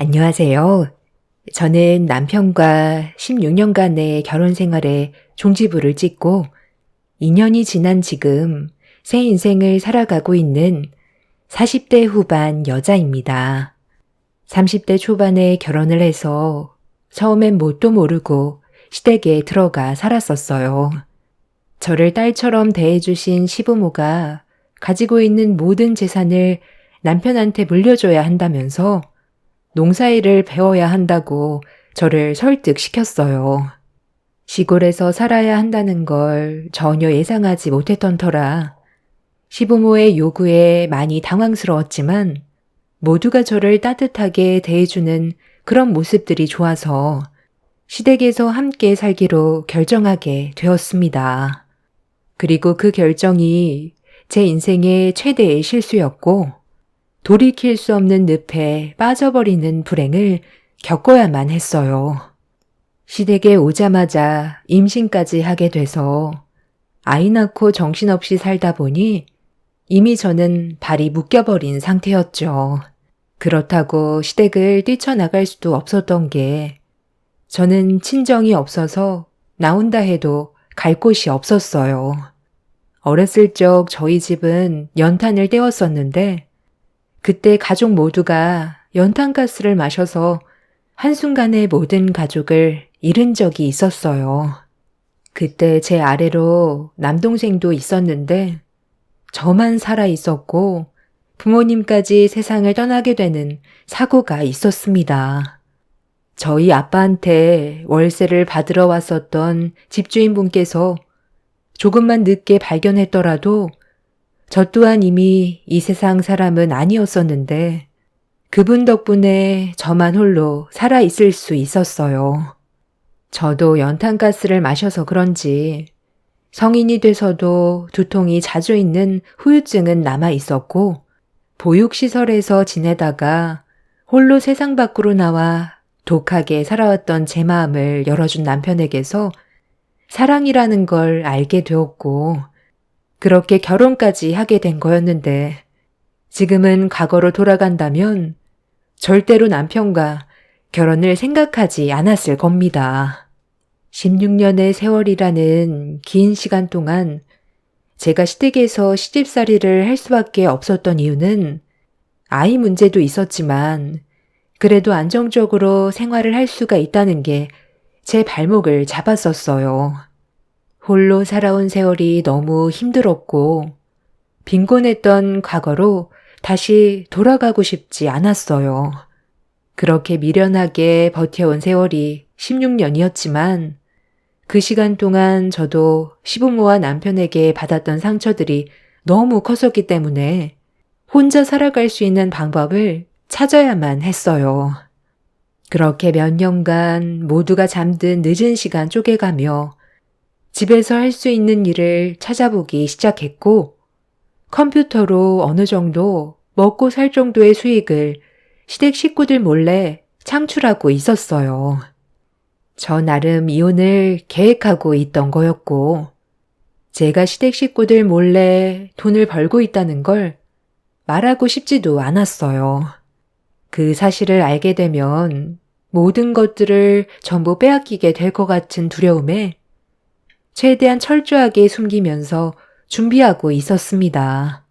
안녕하세요. 저는 남편과 16년간의 결혼 생활에 종지부를 찍고 2년이 지난 지금 새 인생을 살아가고 있는 40대 후반 여자입니다. 30대 초반에 결혼을 해서 처음엔 뭣도 모르고 시댁에 들어가 살았었어요. 저를 딸처럼 대해주신 시부모가 가지고 있는 모든 재산을 남편한테 물려줘야 한다면서 농사일을 배워야 한다고 저를 설득시켰어요. 시골에서 살아야 한다는 걸 전혀 예상하지 못했던 터라 시부모의 요구에 많이 당황스러웠지만 모두가 저를 따뜻하게 대해주는 그런 모습들이 좋아서 시댁에서 함께 살기로 결정하게 되었습니다. 그리고 그 결정이 제 인생의 최대의 실수였고 돌이킬 수 없는 늪에 빠져버리는 불행을 겪어야만 했어요. 시댁에 오자마자 임신까지 하게 돼서 아이 낳고 정신없이 살다 보니 이미 저는 발이 묶여버린 상태였죠. 그렇다고 시댁을 뛰쳐나갈 수도 없었던 게 저는 친정이 없어서 나온다 해도 갈 곳이 없었어요. 어렸을 적 저희 집은 연탄을 떼웠었는데 그때 가족 모두가 연탄가스를 마셔서 한순간에 모든 가족을 잃은 적이 있었어요. 그때 제 아래로 남동생도 있었는데 저만 살아 있었고 부모님까지 세상을 떠나게 되는 사고가 있었습니다. 저희 아빠한테 월세를 받으러 왔었던 집주인분께서 조금만 늦게 발견했더라도 저 또한 이미 이 세상 사람은 아니었었는데 그분 덕분에 저만 홀로 살아있을 수 있었어요. 저도 연탄가스를 마셔서 그런지 성인이 돼서도 두통이 자주 있는 후유증은 남아 있었고 보육시설에서 지내다가 홀로 세상 밖으로 나와 독하게 살아왔던 제 마음을 열어준 남편에게서 사랑이라는 걸 알게 되었고 그렇게 결혼까지 하게 된 거였는데 지금은 과거로 돌아간다면 절대로 남편과 결혼을 생각하지 않았을 겁니다. 16년의 세월이라는 긴 시간 동안 제가 시댁에서 시집살이를 할 수밖에 없었던 이유는 아이 문제도 있었지만 그래도 안정적으로 생활을 할 수가 있다는 게 제 발목을 잡았었어요. 홀로 살아온 세월이 너무 힘들었고 빈곤했던 과거로 다시 돌아가고 싶지 않았어요. 그렇게 미련하게 버텨온 세월이 16년이었지만 그 시간 동안 저도 시부모와 남편에게 받았던 상처들이 너무 컸었기 때문에 혼자 살아갈 수 있는 방법을 찾아야만 했어요. 그렇게 몇 년간 모두가 잠든 늦은 시간 쪼개가며 집에서 할 수 있는 일을 찾아보기 시작했고 컴퓨터로 어느 정도 먹고 살 정도의 수익을 시댁 식구들 몰래 창출하고 있었어요. 저 나름 이혼을 계획하고 있던 거였고 제가 시댁 식구들 몰래 돈을 벌고 있다는 걸 말하고 싶지도 않았어요. 그 사실을 알게 되면 모든 것들을 전부 빼앗기게 될 것 같은 두려움에 최대한 철저하게 숨기면서 준비하고 있었습니다.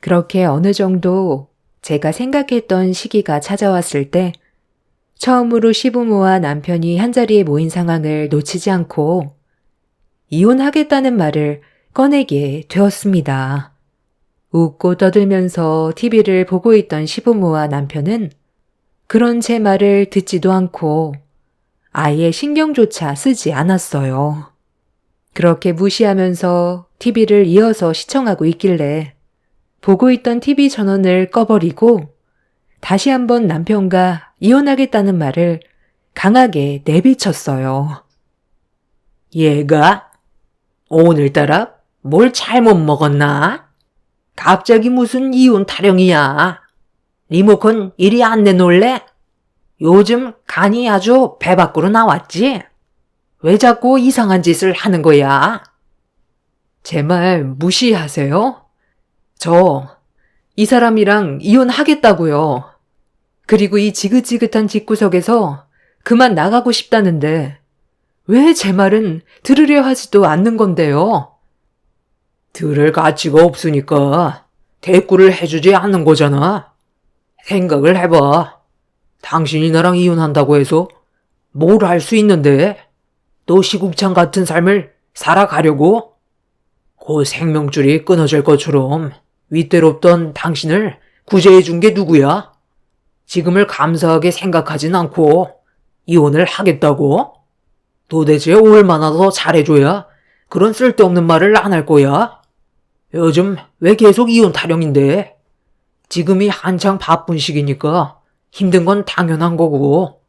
그렇게 어느 정도 제가 생각했던 시기가 찾아왔을 때 처음으로 시부모와 남편이 한자리에 모인 상황을 놓치지 않고 이혼하겠다는 말을 꺼내게 되었습니다. 웃고 떠들면서 TV를 보고 있던 시부모와 남편은 그런 제 말을 듣지도 않고 아예 신경조차 쓰지 않았어요. 그렇게 무시하면서 TV를 이어서 시청하고 있길래 보고 있던 TV 전원을 꺼버리고 다시 한번 남편과 이혼하겠다는 말을 강하게 내비쳤어요. 얘가 오늘따라 뭘 잘못 먹었나? 갑자기 무슨 이혼 타령이야. 리모컨 이리 안 내놓을래? 요즘 간이 아주 배 밖으로 나왔지? 왜 자꾸 이상한 짓을 하는 거야? 제 말 무시하세요? 저 이 사람이랑 이혼하겠다고요. 그리고 이 지긋지긋한 집구석에서 그만 나가고 싶다는데 왜 제 말은 들으려 하지도 않는 건데요? 들을 가치가 없으니까 대꾸를 해주지 않는 거잖아. 생각을 해봐. 당신이 나랑 이혼한다고 해서 뭘 할 수 있는데? 또 시궁창 같은 삶을 살아가려고? 곧 생명줄이 끊어질 것처럼 윗대롭던 당신을 구제해준 게 누구야? 지금을 감사하게 생각하진 않고 이혼을 하겠다고? 도대체 얼마나 더 잘해줘야 그런 쓸데없는 말을 안 할 거야? 요즘 왜 계속 이혼 타령인데? 지금이 한창 바쁜 시기니까 힘든 건 당연한 거고.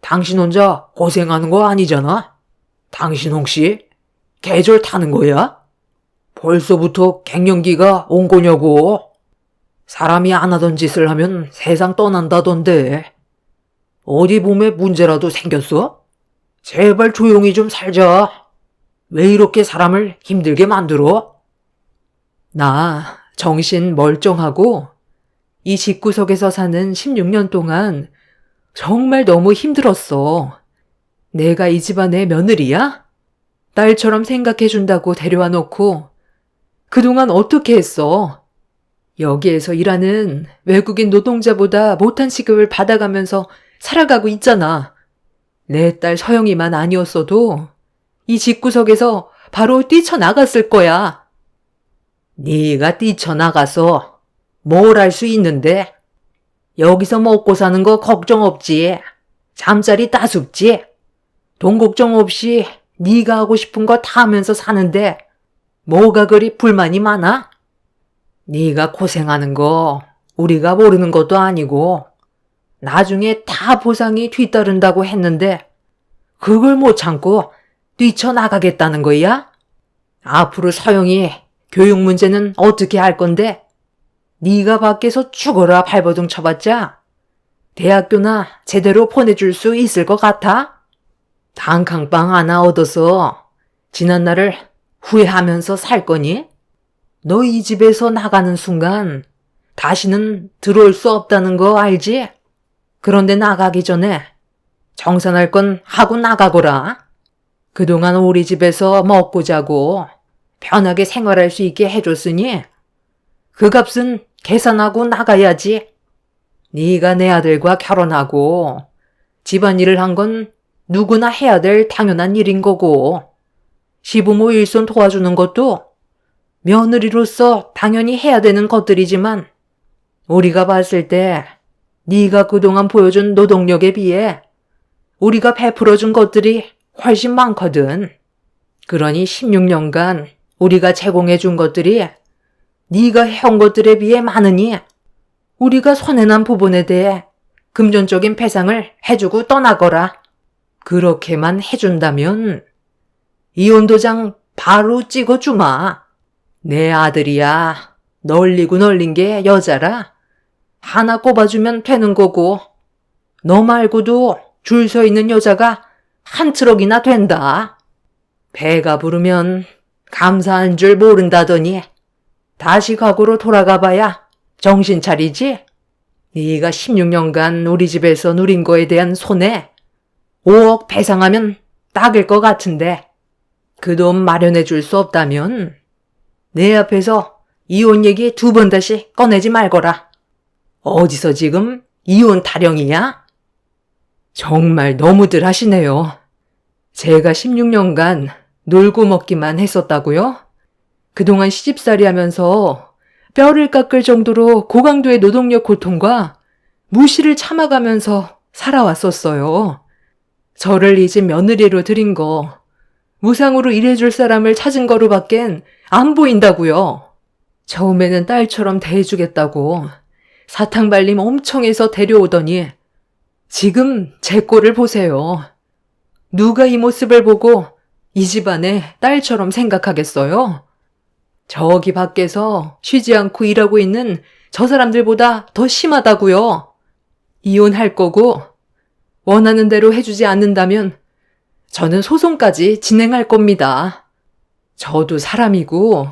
당신 혼자 고생하는 거 아니잖아? 당신 혹시 계절 타는 거야? 벌써부터 갱년기가 온 거냐고. 사람이 안 하던 짓을 하면 세상 떠난다던데. 어디 몸에 문제라도 생겼어? 제발 조용히 좀 살자. 왜 이렇게 사람을 힘들게 만들어? 나 정신 멀쩡하고 이 집구석에서 사는 16년 동안 정말 너무 힘들었어. 내가 이 집안의 며느리야? 딸처럼 생각해준다고 데려와 놓고 그동안 어떻게 했어? 여기에서 일하는 외국인 노동자보다 못한 시급을 받아가면서 살아가고 있잖아. 내 딸 서영이만 아니었어도 이 집구석에서 바로 뛰쳐나갔을 거야. 네가 뛰쳐나가서 뭘 할 수 있는데? 여기서 먹고 사는 거 걱정 없지. 잠자리 따숩지. 돈 걱정 없이 네가 하고 싶은 거 다 하면서 사는데 뭐가 그리 불만이 많아? 네가 고생하는 거 우리가 모르는 것도 아니고 나중에 다 보상이 뒤따른다고 했는데 그걸 못 참고 뛰쳐나가겠다는 거야? 앞으로 서영이 교육 문제는 어떻게 할 건데? 네가 밖에서 죽어라 발버둥 쳐봤자 대학교나 제대로 보내줄 수 있을 것 같아? 단칸방 하나 얻어서 지난 날을 후회하면서 살 거니? 너 이 집에서 나가는 순간 다시는 들어올 수 없다는 거 알지? 그런데 나가기 전에 정산할 건 하고 나가거라. 그동안 우리 집에서 먹고 자고 편하게 생활할 수 있게 해줬으니 그 값은 계산하고 나가야지. 네가 내 아들과 결혼하고 집안일을 한 건 누구나 해야 될 당연한 일인 거고 시부모 일손 도와주는 것도 며느리로서 당연히 해야 되는 것들이지만 우리가 봤을 때 네가 그동안 보여준 노동력에 비해 우리가 베풀어준 것들이 훨씬 많거든. 그러니 16년간 우리가 제공해준 것들이 네가 해온 것들에 비해 많으니 우리가 손해난 부분에 대해 금전적인 배상을 해주고 떠나거라. 그렇게만 해준다면 이혼도장 바로 찍어주마. 내 아들이야. 널리고 널린 게 여자라. 하나 꼽아주면 되는 거고 너 말고도 줄 서 있는 여자가 한 트럭이나 된다. 배가 부르면 감사한 줄 모른다더니 다시 과거로 돌아가 봐야 정신 차리지? 네가 16년간 우리 집에서 누린 거에 대한 손해 5억 배상하면 딱일 것 같은데 그 돈 마련해 줄 수 없다면 내 앞에서 이혼 얘기 2번 다시 꺼내지 말거라. 어디서 지금 이혼 타령이야? 정말 너무들 하시네요. 제가 16년간 놀고 먹기만 했었다고요? 그동안 시집살이 하면서 뼈를 깎을 정도로 고강도의 노동력 고통과 무시를 참아가면서 살아왔었어요. 저를 이 집 며느리로 들인 거 무상으로 일해줄 사람을 찾은 거로밖엔 안 보인다고요. 처음에는 딸처럼 대해주겠다고 사탕 발림 엄청 해서 데려오더니 지금 제 꼴을 보세요. 누가 이 모습을 보고 이 집안에 딸처럼 생각하겠어요? 저기 밖에서 쉬지 않고 일하고 있는 저 사람들보다 더 심하다고요. 이혼할 거고 원하는 대로 해주지 않는다면 저는 소송까지 진행할 겁니다. 저도 사람이고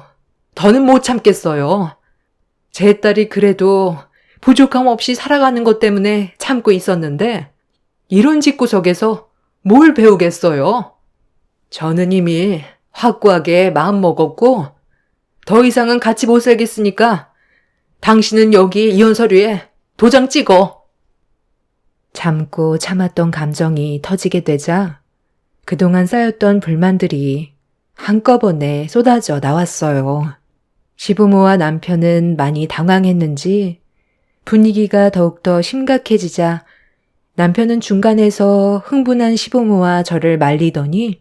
더는 못 참겠어요. 제 딸이 그래도 부족함 없이 살아가는 것 때문에 참고 있었는데 이런 집구석에서 뭘 배우겠어요? 저는 이미 확고하게 마음 먹었고 더 이상은 같이 못 살겠으니까 당신은 여기 이혼 서류에 도장 찍어. 참고 참았던 감정이 터지게 되자 그동안 쌓였던 불만들이 한꺼번에 쏟아져 나왔어요. 시부모와 남편은 많이 당황했는지 분위기가 더욱더 심각해지자 남편은 중간에서 흥분한 시부모와 저를 말리더니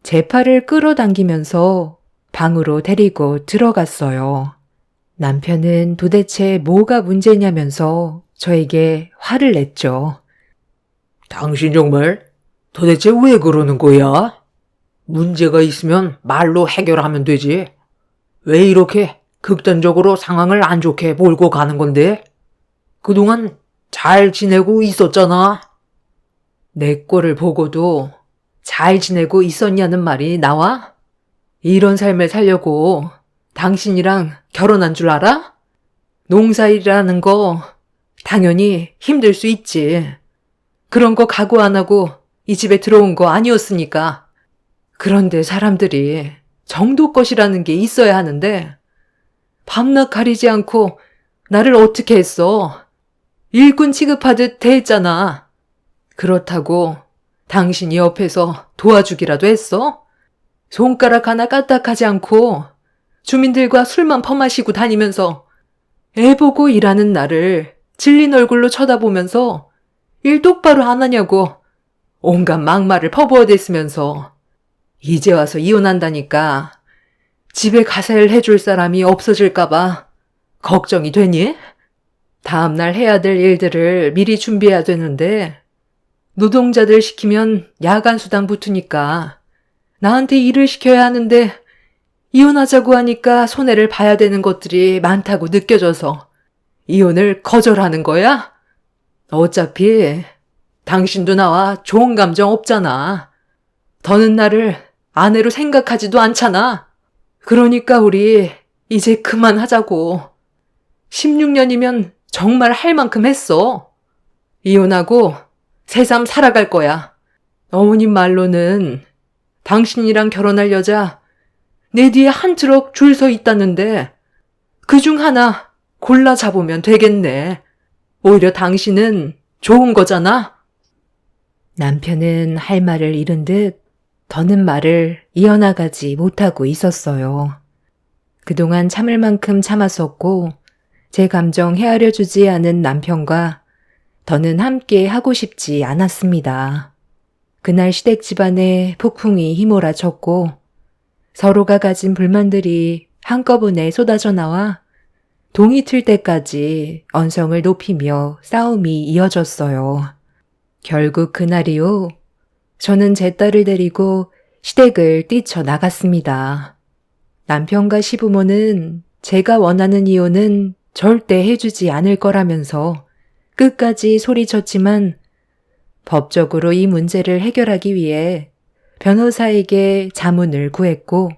제 팔을 끌어당기면서 방으로 데리고 들어갔어요. 남편은 도대체 뭐가 문제냐면서 저에게 화를 냈죠. 당신 정말 도대체 왜 그러는 거야? 문제가 있으면 말로 해결하면 되지. 왜 이렇게 극단적으로 상황을 안 좋게 몰고 가는 건데? 그동안 잘 지내고 있었잖아. 내 꼴을 보고도 잘 지내고 있었냐는 말이 나와? 이런 삶을 살려고 당신이랑 결혼한 줄 알아? 농사일이라는 거 당연히 힘들 수 있지. 그런 거 각오 안 하고 이 집에 들어온 거 아니었으니까. 그런데 사람들이 정도껏이라는 게 있어야 하는데 밤낮 가리지 않고 나를 어떻게 했어? 일꾼 취급하듯 대했잖아. 그렇다고 당신이 옆에서 도와주기라도 했어? 손가락 하나 까딱하지 않고 주민들과 술만 퍼마시고 다니면서 애 보고 일하는 나를 질린 얼굴로 쳐다보면서 일 똑바로 안 하냐고 온갖 막말을 퍼부어댔으면서 이제 와서 이혼한다니까 집에 가세를 해줄 사람이 없어질까봐 걱정이 되니? 다음날 해야 될 일들을 미리 준비해야 되는데 노동자들 시키면 야간 수당 붙으니까 나한테 일을 시켜야 하는데 이혼하자고 하니까 손해를 봐야 되는 것들이 많다고 느껴져서 이혼을 거절하는 거야? 어차피 당신도 나와 좋은 감정 없잖아. 더는 나를 아내로 생각하지도 않잖아. 그러니까 우리 이제 그만하자고. 16년이면 정말 할 만큼 했어. 이혼하고 새삼 살아갈 거야. 어머님 말로는 당신이랑 결혼할 여자 내 뒤에 한 트럭 줄 서 있다는데 그중 하나 골라 잡으면 되겠네. 오히려 당신은 좋은 거잖아. 남편은 할 말을 잃은 듯 더는 말을 이어나가지 못하고 있었어요. 그동안 참을 만큼 참았었고 제 감정 헤아려주지 않은 남편과 더는 함께 하고 싶지 않았습니다. 그날 시댁 집안에 폭풍이 휘몰아쳤고 서로가 가진 불만들이 한꺼번에 쏟아져 나와 동이 틀 때까지 언성을 높이며 싸움이 이어졌어요. 결국 그날이요. 저는 제 딸을 데리고 시댁을 뛰쳐나갔습니다. 남편과 시부모는 제가 원하는 이혼은 절대 해주지 않을 거라면서 끝까지 소리쳤지만 법적으로 이 문제를 해결하기 위해 변호사에게 자문을 구했고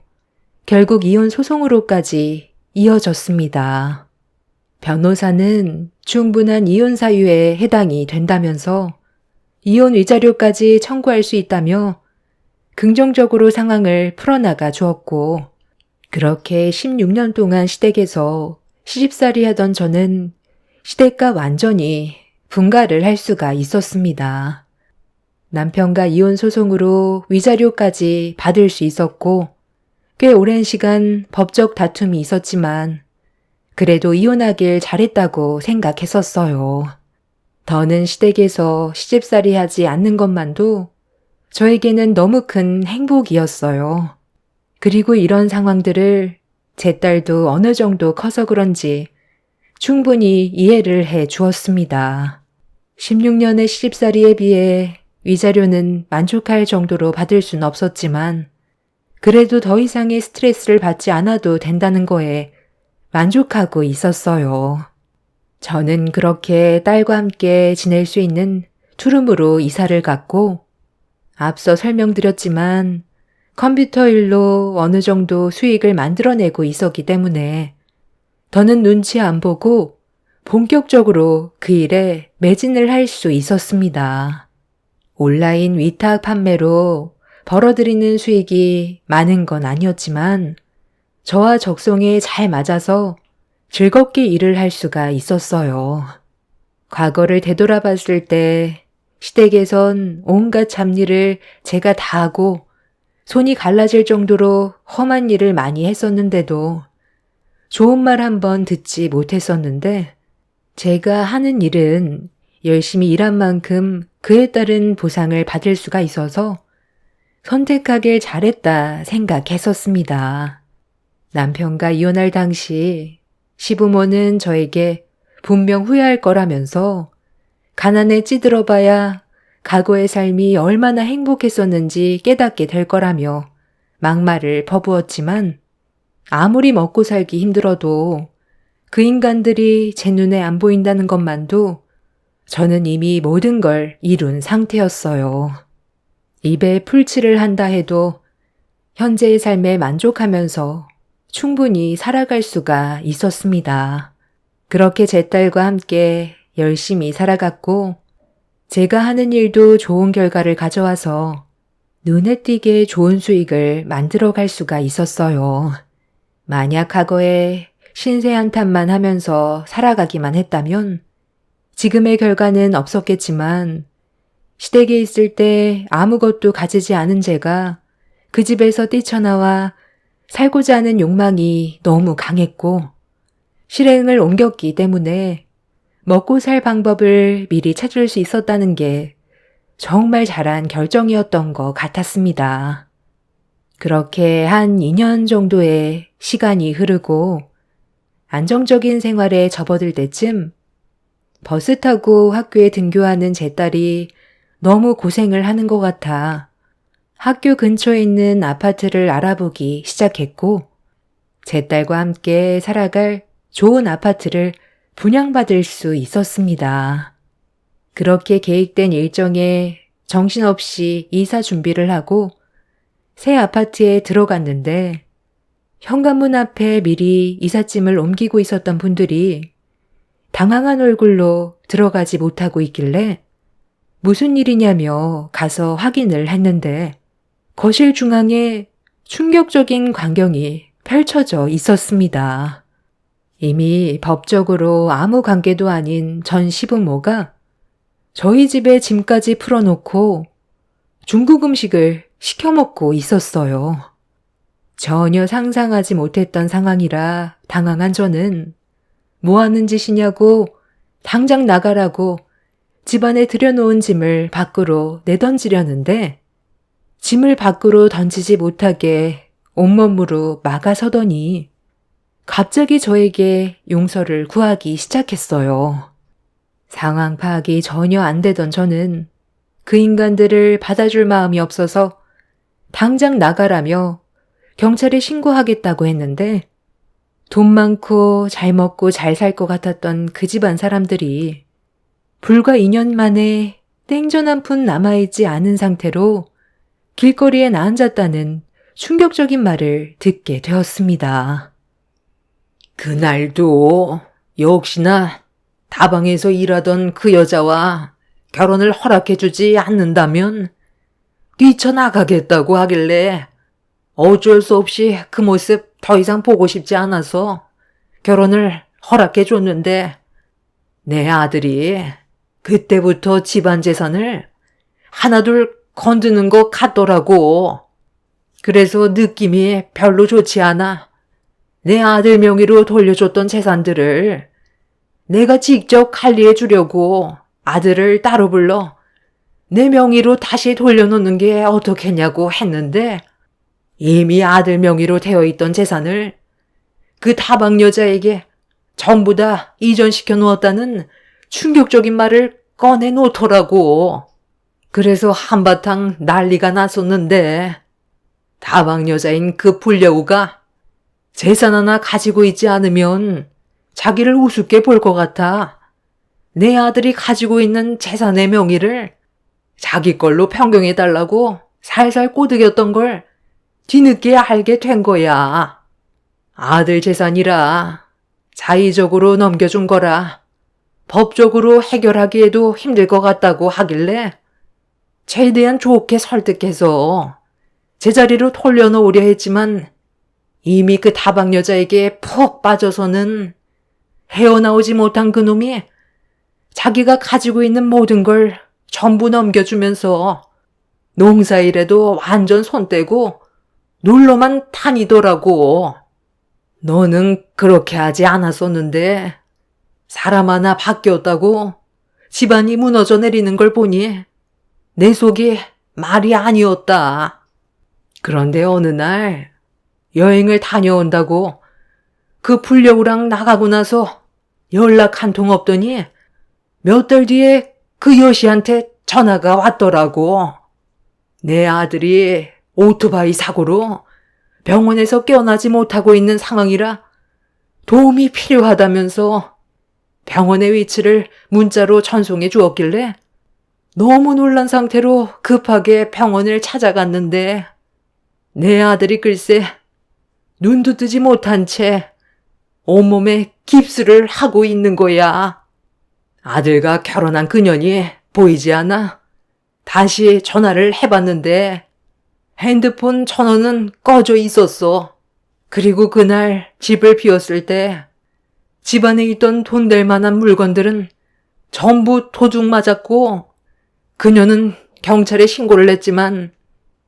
결국 이혼 소송으로까지 이어졌습니다. 변호사는 충분한 이혼 사유에 해당이 된다면서 이혼 위자료까지 청구할 수 있다며 긍정적으로 상황을 풀어나가 주었고 그렇게 16년 동안 시댁에서 시집살이 하던 저는 시댁과 완전히 분가를 할 수가 있었습니다. 남편과 이혼 소송으로 위자료까지 받을 수 있었고 꽤 오랜 시간 법적 다툼이 있었지만 그래도 이혼하길 잘했다고 생각했었어요. 더는 시댁에서 시집살이 하지 않는 것만도 저에게는 너무 큰 행복이었어요. 그리고 이런 상황들을 제 딸도 어느 정도 커서 그런지 충분히 이해를 해 주었습니다. 16년의 시집살이에 비해 위자료는 만족할 정도로 받을 순 없었지만 그래도 더 이상의 스트레스를 받지 않아도 된다는 거에 만족하고 있었어요. 저는 그렇게 딸과 함께 지낼 수 있는 투룸으로 이사를 갔고 앞서 설명드렸지만 컴퓨터 일로 어느 정도 수익을 만들어내고 있었기 때문에 더는 눈치 안 보고 본격적으로 그 일에 매진을 할 수 있었습니다. 온라인 위탁 판매로 벌어들이는 수익이 많은 건 아니었지만 저와 적성에 잘 맞아서 즐겁게 일을 할 수가 있었어요. 과거를 되돌아봤을 때 시댁에선 온갖 잡일을 제가 다 하고 손이 갈라질 정도로 험한 일을 많이 했었는데도 좋은 말 한 번 듣지 못했었는데 제가 하는 일은 열심히 일한 만큼 그에 따른 보상을 받을 수가 있어서 선택하길 잘했다 생각했었습니다. 남편과 이혼할 당시 시부모는 저에게 분명 후회할 거라면서 가난에 찌들어봐야 과거의 삶이 얼마나 행복했었는지 깨닫게 될 거라며 막말을 퍼부었지만 아무리 먹고 살기 힘들어도 그 인간들이 제 눈에 안 보인다는 것만도 저는 이미 모든 걸 이룬 상태였어요. 입에 풀칠을 한다 해도 현재의 삶에 만족하면서 충분히 살아갈 수가 있었습니다. 그렇게 제 딸과 함께 열심히 살아갔고 제가 하는 일도 좋은 결과를 가져와서 눈에 띄게 좋은 수익을 만들어갈 수가 있었어요. 만약 과거에 신세 한탄만 하면서 살아가기만 했다면 지금의 결과는 없었겠지만 시댁에 있을 때 아무것도 가지지 않은 제가 그 집에서 뛰쳐나와 살고자 하는 욕망이 너무 강했고 실행을 옮겼기 때문에 먹고 살 방법을 미리 찾을 수 있었다는 게 정말 잘한 결정이었던 것 같았습니다. 그렇게 한 2년 정도의 시간이 흐르고 안정적인 생활에 접어들 때쯤 버스 타고 학교에 등교하는 제 딸이 너무 고생을 하는 것 같아 학교 근처에 있는 아파트를 알아보기 시작했고 제 딸과 함께 살아갈 좋은 아파트를 분양받을 수 있었습니다. 그렇게 계획된 일정에 정신없이 이사 준비를 하고 새 아파트에 들어갔는데 현관문 앞에 미리 이삿짐을 옮기고 있었던 분들이 당황한 얼굴로 들어가지 못하고 있길래 무슨 일이냐며 가서 확인을 했는데 거실 중앙에 충격적인 광경이 펼쳐져 있었습니다. 이미 법적으로 아무 관계도 아닌 전 시부모가 저희 집에 짐까지 풀어놓고 중국 음식을 시켜 먹고 있었어요. 전혀 상상하지 못했던 상황이라 당황한 저는 뭐 하는 짓이냐고 당장 나가라고 집안에 들여놓은 짐을 밖으로 내던지려는데 짐을 밖으로 던지지 못하게 온몸으로 막아서더니 갑자기 저에게 용서를 구하기 시작했어요. 상황 파악이 전혀 안 되던 저는 그 인간들을 받아줄 마음이 없어서 당장 나가라며 경찰에 신고하겠다고 했는데 돈 많고 잘 먹고 잘 살 것 같았던 그 집안 사람들이 불과 2년 만에 땡전 한 푼 남아있지 않은 상태로 길거리에 나앉았다는 충격적인 말을 듣게 되었습니다. 그날도 역시나 다방에서 일하던 그 여자와 결혼을 허락해주지 않는다면 뛰쳐나가겠다고 하길래 어쩔 수 없이 그 모습 더 이상 보고 싶지 않아서 결혼을 허락해줬는데 내 아들이 그때부터 집안 재산을 하나둘 건드는 것 같더라고. 그래서 느낌이 별로 좋지 않아. 내 아들 명의로 돌려줬던 재산들을 내가 직접 관리해 주려고 아들을 따로 불러 내 명의로 다시 돌려놓는 게 어떻겠냐고 했는데 이미 아들 명의로 되어 있던 재산을 그 다방 여자에게 전부 다 이전시켜 놓았다는 충격적인 말을 꺼내 놓더라고. 그래서 한바탕 난리가 났었는데 다방 여자인 그 불려우가 재산 하나 가지고 있지 않으면 자기를 우습게 볼 것 같아 내 아들이 가지고 있는 재산의 명의를 자기 걸로 변경해달라고 살살 꼬드겼던 걸 뒤늦게 알게 된 거야. 아들 재산이라 자의적으로 넘겨준 거라 법적으로 해결하기에도 힘들 것 같다고 하길래 최대한 좋게 설득해서 제자리로 돌려놓으려 했지만 이미 그 다방 여자에게 푹 빠져서는 헤어나오지 못한 그놈이 자기가 가지고 있는 모든 걸 전부 넘겨주면서 농사일에도 완전 손 떼고 놀러만 다니더라고. 너는 그렇게 하지 않았었는데 사람 하나 바뀌었다고 집안이 무너져 내리는 걸 보니 내 속이 말이 아니었다. 그런데 어느 날 여행을 다녀온다고 그 불려우랑 나가고 나서 연락 한 통 없더니 몇 달 뒤에 그 여시한테 전화가 왔더라고. 내 아들이 오토바이 사고로 병원에서 깨어나지 못하고 있는 상황이라 도움이 필요하다면서 병원의 위치를 문자로 전송해 주었길래 너무 놀란 상태로 급하게 병원을 찾아갔는데 내 아들이 글쎄 눈도 뜨지 못한 채 온몸에 깁스를 하고 있는 거야. 아들과 결혼한 그년이 보이지 않아 다시 전화를 해봤는데 핸드폰 전원은 꺼져 있었어. 그리고 그날 집을 비웠을 때 집안에 있던 돈 될 만한 물건들은 전부 도둑 맞았고 그녀는 경찰에 신고를 했지만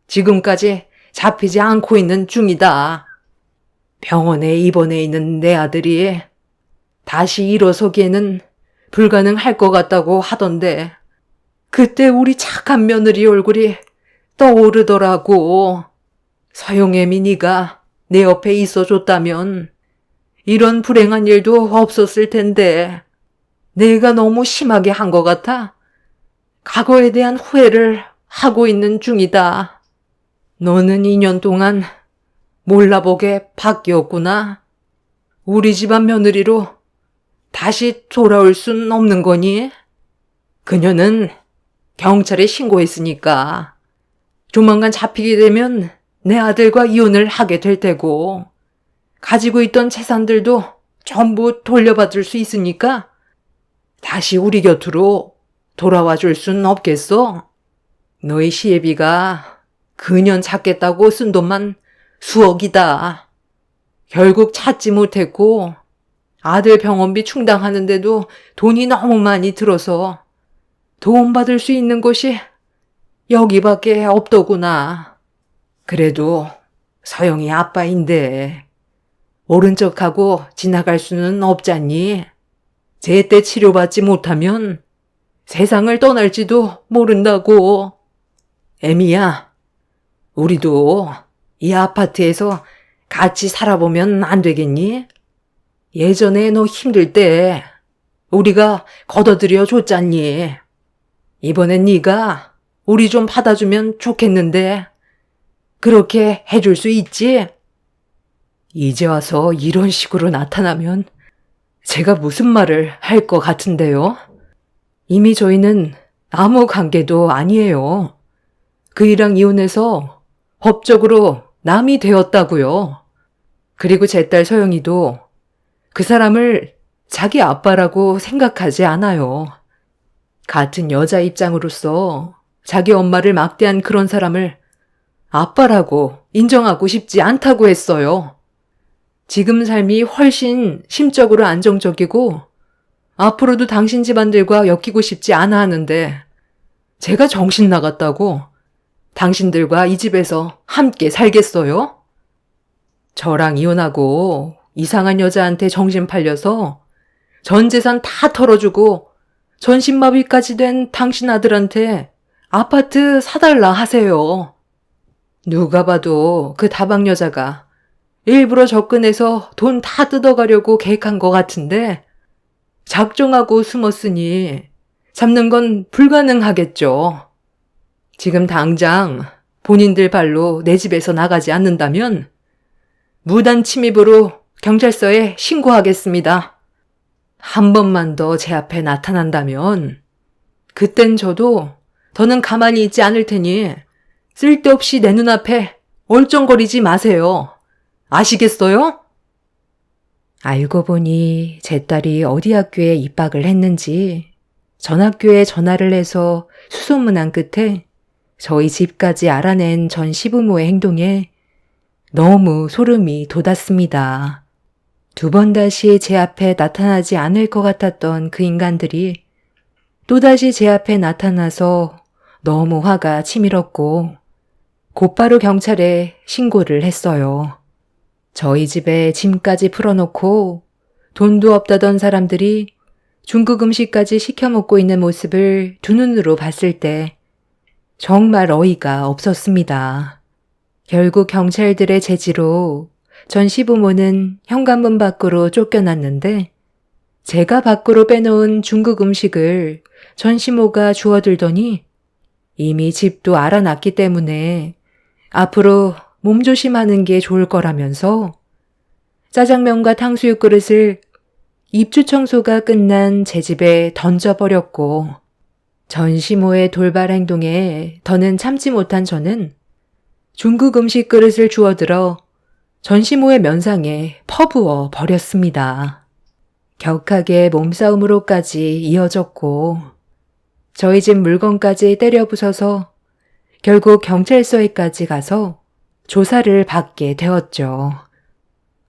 지금까지 잡히지 않고 있는 중이다. 병원에 입원해 있는 내 아들이 다시 일어서기에는 불가능할 것 같다고 하던데 그때 우리 착한 며느리 얼굴이 떠오르더라고. 서영애미 네가 내 옆에 있어줬다면 이런 불행한 일도 없었을 텐데 내가 너무 심하게 한 것 같아 과거에 대한 후회를 하고 있는 중이다. 너는 2년 동안 몰라보게 바뀌었구나. 우리 집안 며느리로 다시 돌아올 순 없는 거니? 그녀는 경찰에 신고했으니까 조만간 잡히게 되면 내 아들과 이혼을 하게 될 테고 가지고 있던 재산들도 전부 돌려받을 수 있으니까 다시 우리 곁으로 돌아와 줄 순 없겠어? 너희 시애비가 그년 찾겠다고 쓴 돈만 수억이다. 결국 찾지 못했고 아들 병원비 충당하는데도 돈이 너무 많이 들어서 도움받을 수 있는 곳이 여기밖에 없더구나. 그래도 서영이 아빠인데 모른 척하고 지나갈 수는 없잖니. 제때 치료받지 못하면 세상을 떠날지도 모른다고. 애미야, 우리도 이 아파트에서 같이 살아보면 안 되겠니? 예전에 너 힘들 때 우리가 걷어들여 줬잖니. 이번엔 네가 우리 좀 받아주면 좋겠는데 그렇게 해줄 수 있지? 이제 와서 이런 식으로 나타나면 제가 무슨 말을 할 것 같은데요? 이미 저희는 아무 관계도 아니에요. 그이랑 이혼해서 법적으로 남이 되었다고요. 그리고 제 딸 서영이도 그 사람을 자기 아빠라고 생각하지 않아요. 같은 여자 입장으로서 자기 엄마를 막대한 그런 사람을 아빠라고 인정하고 싶지 않다고 했어요. 지금 삶이 훨씬 심적으로 안정적이고 앞으로도 당신 집안들과 엮이고 싶지 않아 하는데 제가 정신 나갔다고 당신들과 이 집에서 함께 살겠어요? 저랑 이혼하고 이상한 여자한테 정신 팔려서 전 재산 다 털어주고 전신마비까지 된 당신 아들한테 아파트 사달라 하세요. 누가 봐도 그 다방 여자가 일부러 접근해서 돈 다 뜯어가려고 계획한 것 같은데 작정하고 숨었으니 잡는 건 불가능하겠죠. 지금 당장 본인들 발로 내 집에서 나가지 않는다면 무단 침입으로 경찰서에 신고하겠습니다. 한 번만 더 제 앞에 나타난다면 그땐 저도 더는 가만히 있지 않을 테니 쓸데없이 내 눈앞에 얼쩡거리지 마세요. 아시겠어요? 알고 보니 제 딸이 어디 학교에 입학을 했는지 전 학교에 전화를 해서 수소문한 끝에 저희 집까지 알아낸 전 시부모의 행동에 너무 소름이 돋았습니다. 두 번 다시 제 앞에 나타나지 않을 것 같았던 그 인간들이 또다시 제 앞에 나타나서 너무 화가 치밀었고 곧바로 경찰에 신고를 했어요. 저희 집에 짐까지 풀어놓고 돈도 없다던 사람들이 중국 음식까지 시켜 먹고 있는 모습을 두 눈으로 봤을 때 정말 어이가 없었습니다. 결국 경찰들의 제지로 전 시부모는 현관문 밖으로 쫓겨났는데 제가 밖으로 빼놓은 중국 음식을 전 시모가 주워들더니 이미 집도 알아놨기 때문에 앞으로 몸조심하는 게 좋을 거라면서 짜장면과 탕수육 그릇을 입주 청소가 끝난 제 집에 던져버렸고 전 시모의 돌발 행동에 더는 참지 못한 저는 중국 음식 그릇을 주워들어 전 시모의 면상에 퍼부어 버렸습니다. 격하게 몸싸움으로까지 이어졌고 저희 집 물건까지 때려 부숴서 결국 경찰서에까지 가서 조사를 받게 되었죠.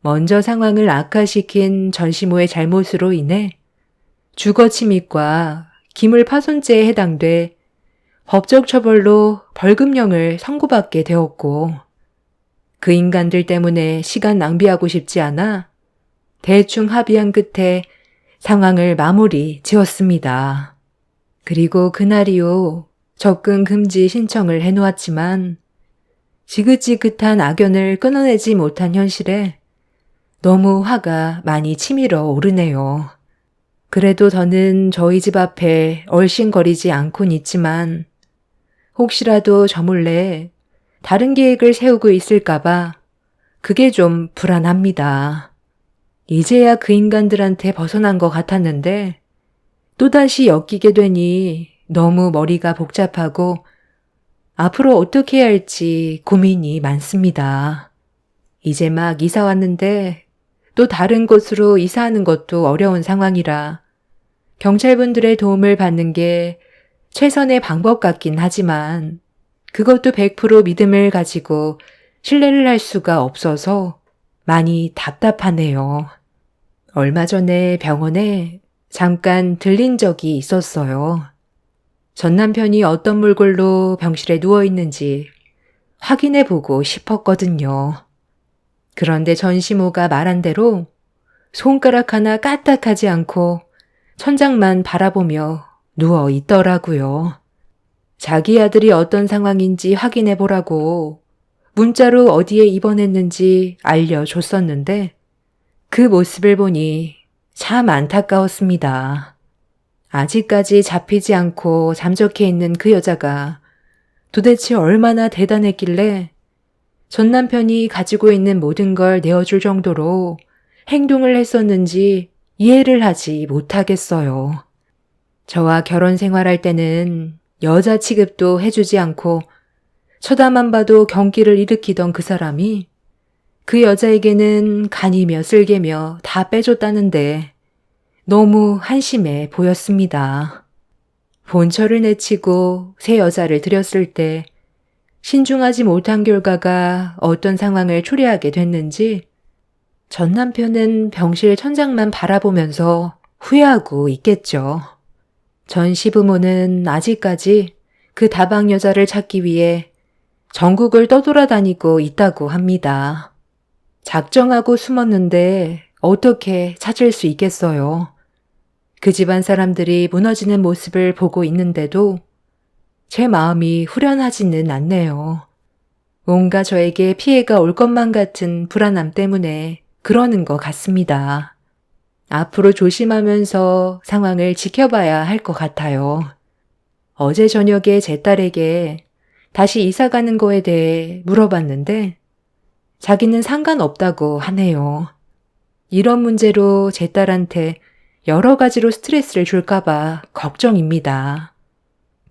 먼저 상황을 악화시킨 전 시모의 잘못으로 인해 주거침입과 기물파손죄에 해당돼 법적 처벌로 벌금형을 선고받게 되었고 그 인간들 때문에 시간 낭비하고 싶지 않아 대충 합의한 끝에 상황을 마무리 지었습니다. 그리고 그날 이후 접근 금지 신청을 해놓았지만 지긋지긋한 악연을 끊어내지 못한 현실에 너무 화가 많이 치밀어 오르네요. 그래도 저는 저희 집 앞에 얼씬거리지 않곤 있지만 혹시라도 저 몰래 다른 계획을 세우고 있을까봐 그게 좀 불안합니다. 이제야 그 인간들한테 벗어난 것 같았는데 또다시 엮이게 되니 너무 머리가 복잡하고 앞으로 어떻게 해야 할지 고민이 많습니다. 이제 막 이사 왔는데 또 다른 곳으로 이사하는 것도 어려운 상황이라 경찰분들의 도움을 받는 게 최선의 방법 같긴 하지만 그것도 100% 믿음을 가지고 신뢰를 할 수가 없어서 많이 답답하네요. 얼마 전에 병원에 잠깐 들린 적이 있었어요. 전 남편이 어떤 몰골로 병실에 누워있는지 확인해 보고 싶었거든요. 그런데 전 시모가 말한 대로 손가락 하나 까딱하지 않고 천장만 바라보며 누워 있더라고요. 자기 아들이 어떤 상황인지 확인해 보라고 문자로 어디에 입원했는지 알려줬었는데 그 모습을 보니 참 안타까웠습니다. 아직까지 잡히지 않고 잠적해 있는 그 여자가 도대체 얼마나 대단했길래 전 남편이 가지고 있는 모든 걸 내어줄 정도로 행동을 했었는지 이해를 하지 못하겠어요. 저와 결혼 생활할 때는 여자 취급도 해주지 않고 쳐다만 봐도 경기를 일으키던 그 사람이 그 여자에게는 간이며 쓸개며 다 빼줬다는데 너무 한심해 보였습니다. 본처를 내치고 새 여자를 들였을 때 신중하지 못한 결과가 어떤 상황을 초래하게 됐는지 전 남편은 병실 천장만 바라보면서 후회하고 있겠죠. 전 시부모는 아직까지 그 다방 여자를 찾기 위해 전국을 떠돌아다니고 있다고 합니다. 작정하고 숨었는데 어떻게 찾을 수 있겠어요. 그 집안 사람들이 무너지는 모습을 보고 있는데도 제 마음이 후련하지는 않네요. 뭔가 저에게 피해가 올 것만 같은 불안함 때문에 그러는 것 같습니다. 앞으로 조심하면서 상황을 지켜봐야 할 것 같아요. 어제 저녁에 제 딸에게 다시 이사 가는 거에 대해 물어봤는데 자기는 상관없다고 하네요. 이런 문제로 제 딸한테 여러 가지로 스트레스를 줄까봐 걱정입니다.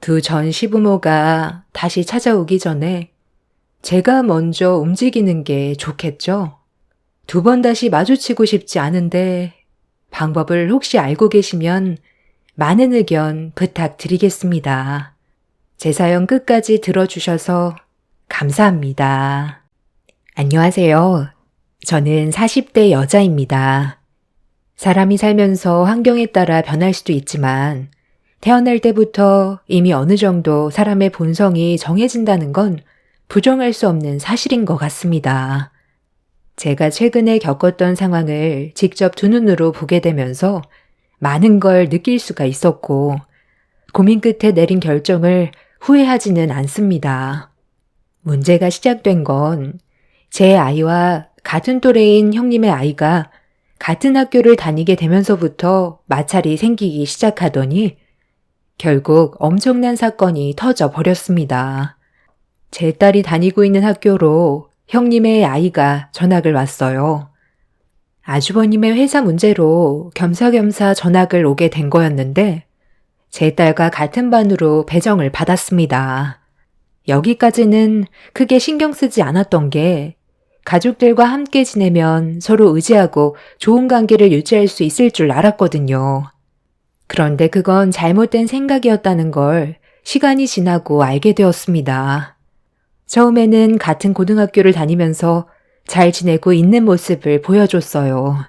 두 전 시부모가 다시 찾아오기 전에 제가 먼저 움직이는 게 좋겠죠? 두 번 다시 마주치고 싶지 않은데 방법을 혹시 알고 계시면 많은 의견 부탁드리겠습니다. 제 사연 끝까지 들어주셔서 감사합니다. 안녕하세요. 저는 40대 여자입니다. 사람이 살면서 환경에 따라 변할 수도 있지만 태어날 때부터 이미 어느 정도 사람의 본성이 정해진다는 건 부정할 수 없는 사실인 것 같습니다. 제가 최근에 겪었던 상황을 직접 두 눈으로 보게 되면서 많은 걸 느낄 수가 있었고 고민 끝에 내린 결정을 후회하지는 않습니다. 문제가 시작된 건 제 아이와 같은 또래인 형님의 아이가 같은 학교를 다니게 되면서부터 마찰이 생기기 시작하더니 결국 엄청난 사건이 터져 버렸습니다. 제 딸이 다니고 있는 학교로 형님의 아이가 전학을 왔어요. 아주버님의 회사 문제로 겸사겸사 전학을 오게 된 거였는데 제 딸과 같은 반으로 배정을 받았습니다. 여기까지는 크게 신경 쓰지 않았던 게 가족들과 함께 지내면 서로 의지하고 좋은 관계를 유지할 수 있을 줄 알았거든요. 그런데 그건 잘못된 생각이었다는 걸 시간이 지나고 알게 되었습니다. 처음에는 같은 고등학교를 다니면서 잘 지내고 있는 모습을 보여줬어요.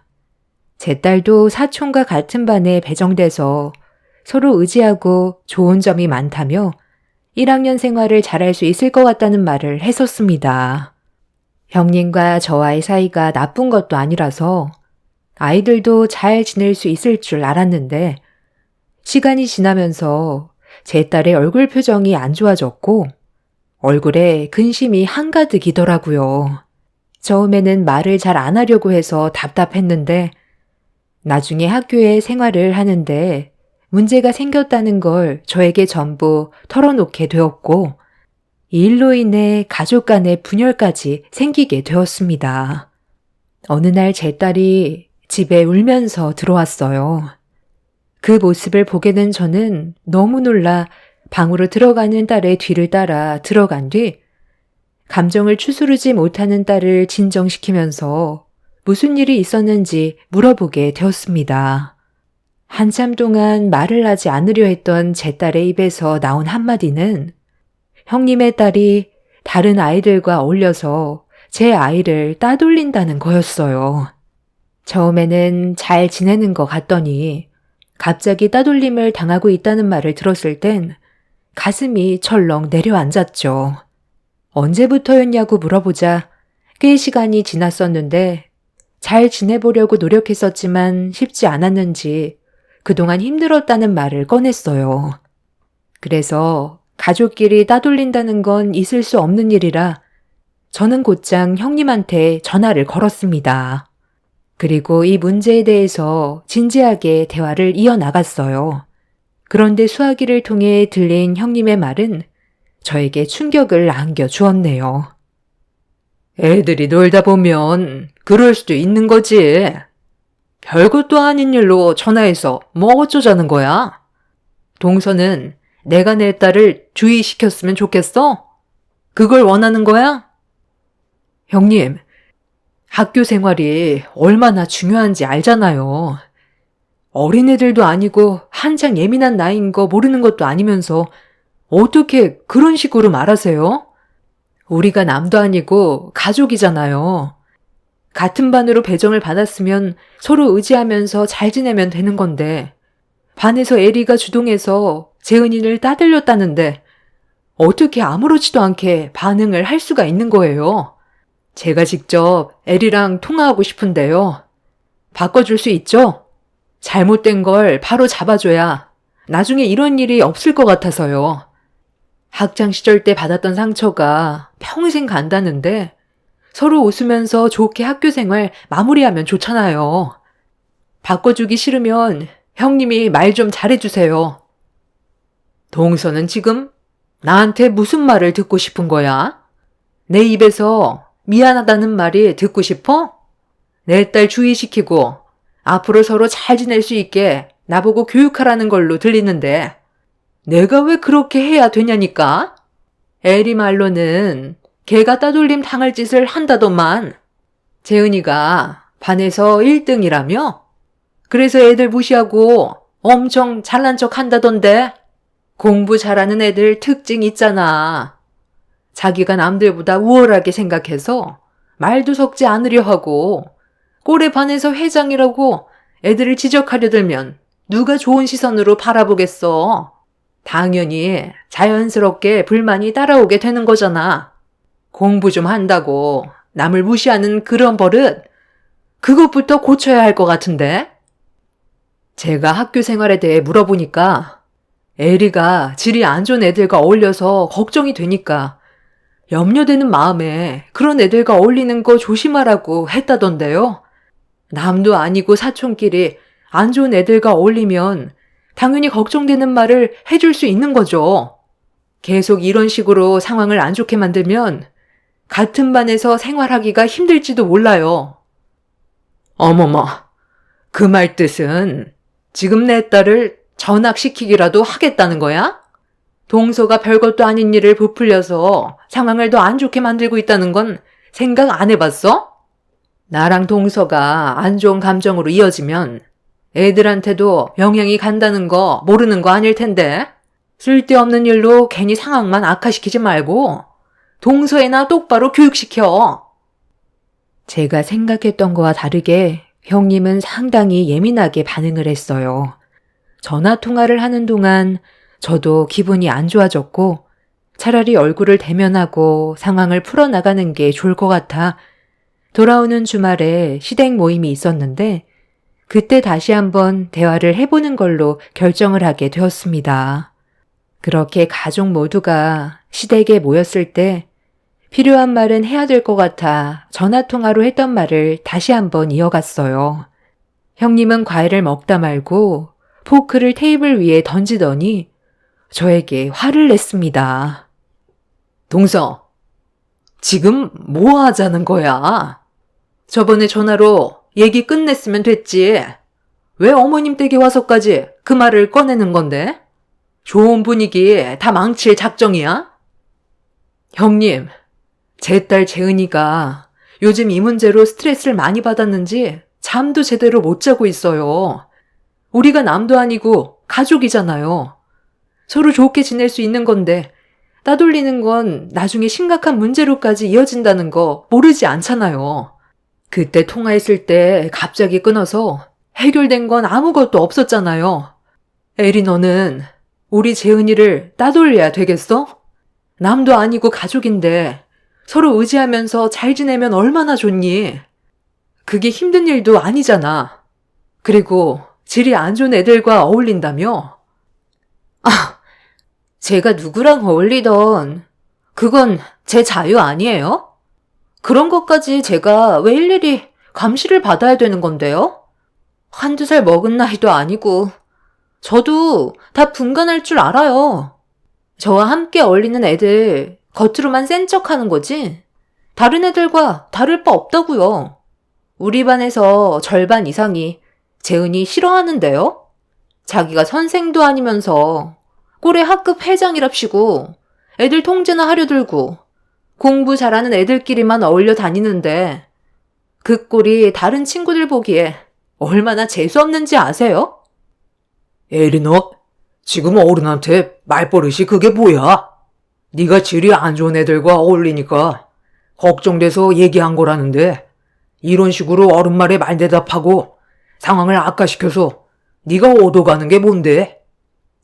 제 딸도 사촌과 같은 반에 배정돼서 서로 의지하고 좋은 점이 많다며 1학년 생활을 잘할 수 있을 것 같다는 말을 했었습니다. 형님과 저와의 사이가 나쁜 것도 아니라서 아이들도 잘 지낼 수 있을 줄 알았는데 시간이 지나면서 제 딸의 얼굴 표정이 안 좋아졌고 얼굴에 근심이 한가득이더라고요. 처음에는 말을 잘 안 하려고 해서 답답했는데 나중에 학교에 생활을 하는데 문제가 생겼다는 걸 저에게 전부 털어놓게 되었고 이 일로 인해 가족 간의 분열까지 생기게 되었습니다. 어느 날 제 딸이 집에 울면서 들어왔어요. 그 모습을 보게 된 저는 너무 놀라 방으로 들어가는 딸의 뒤를 따라 들어간 뒤 감정을 추스르지 못하는 딸을 진정시키면서 무슨 일이 있었는지 물어보게 되었습니다. 한참 동안 말을 하지 않으려 했던 제 딸의 입에서 나온 한마디는 형님의 딸이 다른 아이들과 어울려서 제 아이를 따돌린다는 거였어요. 처음에는 잘 지내는 것 같더니 갑자기 따돌림을 당하고 있다는 말을 들었을 땐 가슴이 철렁 내려앉았죠. 언제부터였냐고 물어보자 꽤 시간이 지났었는데 잘 지내보려고 노력했었지만 쉽지 않았는지 그동안 힘들었다는 말을 꺼냈어요. 그래서 가족끼리 따돌린다는 건 있을 수 없는 일이라 저는 곧장 형님한테 전화를 걸었습니다. 그리고 이 문제에 대해서 진지하게 대화를 이어나갔어요. 그런데 수화기를 통해 들린 형님의 말은 저에게 충격을 안겨주었네요. 애들이 놀다 보면 그럴 수도 있는 거지. 별것도 아닌 일로 전화해서 뭐 어쩌자는 거야? 동서는 내가 내 딸을 주의시켰으면 좋겠어? 그걸 원하는 거야? 형님, 학교 생활이 얼마나 중요한지 알잖아요. 어린애들도 아니고 한창 예민한 나이인 거 모르는 것도 아니면서 어떻게 그런 식으로 말하세요? 우리가 남도 아니고 가족이잖아요. 같은 반으로 배정을 받았으면 서로 의지하면서 잘 지내면 되는 건데 반에서 에리가 주동해서 재은이를 따돌렸다는데 어떻게 아무렇지도 않게 반응을 할 수가 있는 거예요? 제가 직접 에리랑 통화하고 싶은데요. 바꿔줄 수 있죠? 잘못된 걸 바로 잡아줘야 나중에 이런 일이 없을 것 같아서요. 학창 시절 때 받았던 상처가 평생 간다는데 서로 웃으면서 좋게 학교 생활 마무리하면 좋잖아요. 바꿔주기 싫으면 형님이 말 좀 잘해주세요. 동서는 지금 나한테 무슨 말을 듣고 싶은 거야? 내 입에서 미안하다는 말이 듣고 싶어? 내 딸 주의시키고 앞으로 서로 잘 지낼 수 있게 나보고 교육하라는 걸로 들리는데 내가 왜 그렇게 해야 되냐니까? 에리 말로는 걔가 따돌림 당할 짓을 한다더만. 재은이가 반에서 1등이라며? 그래서 애들 무시하고 엄청 잘난 척 한다던데? 공부 잘하는 애들 특징 있잖아. 자기가 남들보다 우월하게 생각해서 말도 섞지 않으려 하고 꼴에 반해서 회장이라고 애들을 지적하려 들면 누가 좋은 시선으로 바라보겠어. 당연히 자연스럽게 불만이 따라오게 되는 거잖아. 공부 좀 한다고 남을 무시하는 그런 버릇, 그것부터 고쳐야 할 것 같은데? 제가 학교 생활에 대해 물어보니까 에리가 질이 안 좋은 애들과 어울려서 걱정이 되니까 염려되는 마음에 그런 애들과 어울리는 거 조심하라고 했다던데요. 남도 아니고 사촌끼리 안 좋은 애들과 어울리면 당연히 걱정되는 말을 해줄 수 있는 거죠. 계속 이런 식으로 상황을 안 좋게 만들면 같은 반에서 생활하기가 힘들지도 몰라요. 어머머, 그 말 뜻은 지금 내 딸을 전학시키기라도 하겠다는 거야? 동서가 별것도 아닌 일을 부풀려서 상황을 더 안 좋게 만들고 있다는 건 생각 안 해봤어? 나랑 동서가 안 좋은 감정으로 이어지면 애들한테도 영향이 간다는 거 모르는 거 아닐 텐데 쓸데없는 일로 괜히 상황만 악화시키지 말고 동서애나 똑바로 교육시켜. 제가 생각했던 거와 다르게 형님은 상당히 예민하게 반응을 했어요. 전화 통화를 하는 동안 저도 기분이 안 좋아졌고 차라리 얼굴을 대면하고 상황을 풀어나가는 게 좋을 것 같아 돌아오는 주말에 시댁 모임이 있었는데 그때 다시 한번 대화를 해보는 걸로 결정을 하게 되었습니다. 그렇게 가족 모두가 시댁에 모였을 때 필요한 말은 해야 될 것 같아 전화통화로 했던 말을 다시 한번 이어갔어요. 형님은 과일을 먹다 말고 포크를 테이블 위에 던지더니 저에게 화를 냈습니다. 동서, 지금 뭐 하자는 거야? 저번에 전화로 얘기 끝냈으면 됐지. 왜 어머님 댁에 와서까지 그 말을 꺼내는 건데? 좋은 분위기 다 망칠 작정이야? 형님, 제 딸 재은이가 요즘 이 문제로 스트레스를 많이 받았는지 잠도 제대로 못 자고 있어요. 우리가 남도 아니고 가족이잖아요. 서로 좋게 지낼 수 있는 건데 따돌리는 건 나중에 심각한 문제로까지 이어진다는 거 모르지 않잖아요. 그때 통화했을 때 갑자기 끊어서 해결된 건 아무것도 없었잖아요. 에리 너는 우리 재은이를 따돌려야 되겠어? 남도 아니고 가족인데 서로 의지하면서 잘 지내면 얼마나 좋니? 그게 힘든 일도 아니잖아. 그리고 질이 안 좋은 애들과 어울린다며? 제가 누구랑 어울리던 그건 제 자유 아니에요? 그런 것까지 제가 왜 일일이 감시를 받아야 되는 건데요? 한두 살 먹은 나이도 아니고 저도 다 분간할 줄 알아요. 저와 함께 어울리는 애들 겉으로만 센 척하는 거지 다른 애들과 다를 바 없다고요. 우리 반에서 절반 이상이 재은이 싫어하는데요? 자기가 선생도 아니면서 꼴에 학급 회장이랍시고 애들 통제나 하려 들고 공부 잘하는 애들끼리만 어울려 다니는데 그 꼴이 다른 친구들 보기에 얼마나 재수없는지 아세요? 에리 너 지금 어른한테 말버릇이 그게 뭐야? 네가 질이 안 좋은 애들과 어울리니까 걱정돼서 얘기한 거라는데 이런 식으로 어른 말에 말대답하고 상황을 악화시켜서 네가 얻어가는 게 뭔데?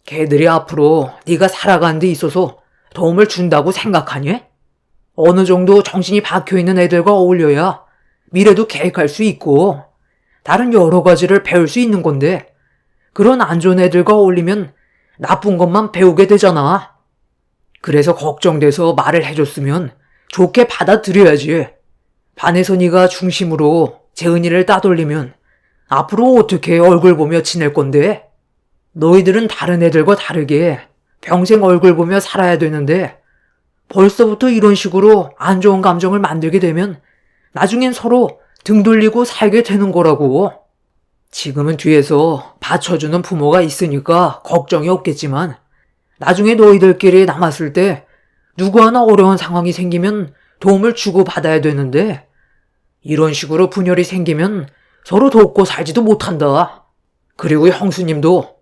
걔들이 앞으로 네가 살아가는 데 있어서 도움을 준다고 생각하니? 어느 정도 정신이 박혀있는 애들과 어울려야 미래도 계획할 수 있고 다른 여러 가지를 배울 수 있는 건데 그런 안 좋은 애들과 어울리면 나쁜 것만 배우게 되잖아. 그래서 걱정돼서 말을 해줬으면 좋게 받아들여야지. 반에서 네가 중심으로 재은이를 따돌리면 앞으로 어떻게 얼굴 보며 지낼 건데? 너희들은 다른 애들과 다르게 평생 얼굴 보며 살아야 되는데 벌써부터 이런 식으로 안 좋은 감정을 만들게 되면 나중엔 서로 등 돌리고 살게 되는 거라고. 지금은 뒤에서 받쳐주는 부모가 있으니까 걱정이 없겠지만 나중에 너희들끼리 남았을 때 누구 하나 어려운 상황이 생기면 도움을 주고받아야 되는데 이런 식으로 분열이 생기면 서로 돕고 살지도 못한다. 그리고 형수님도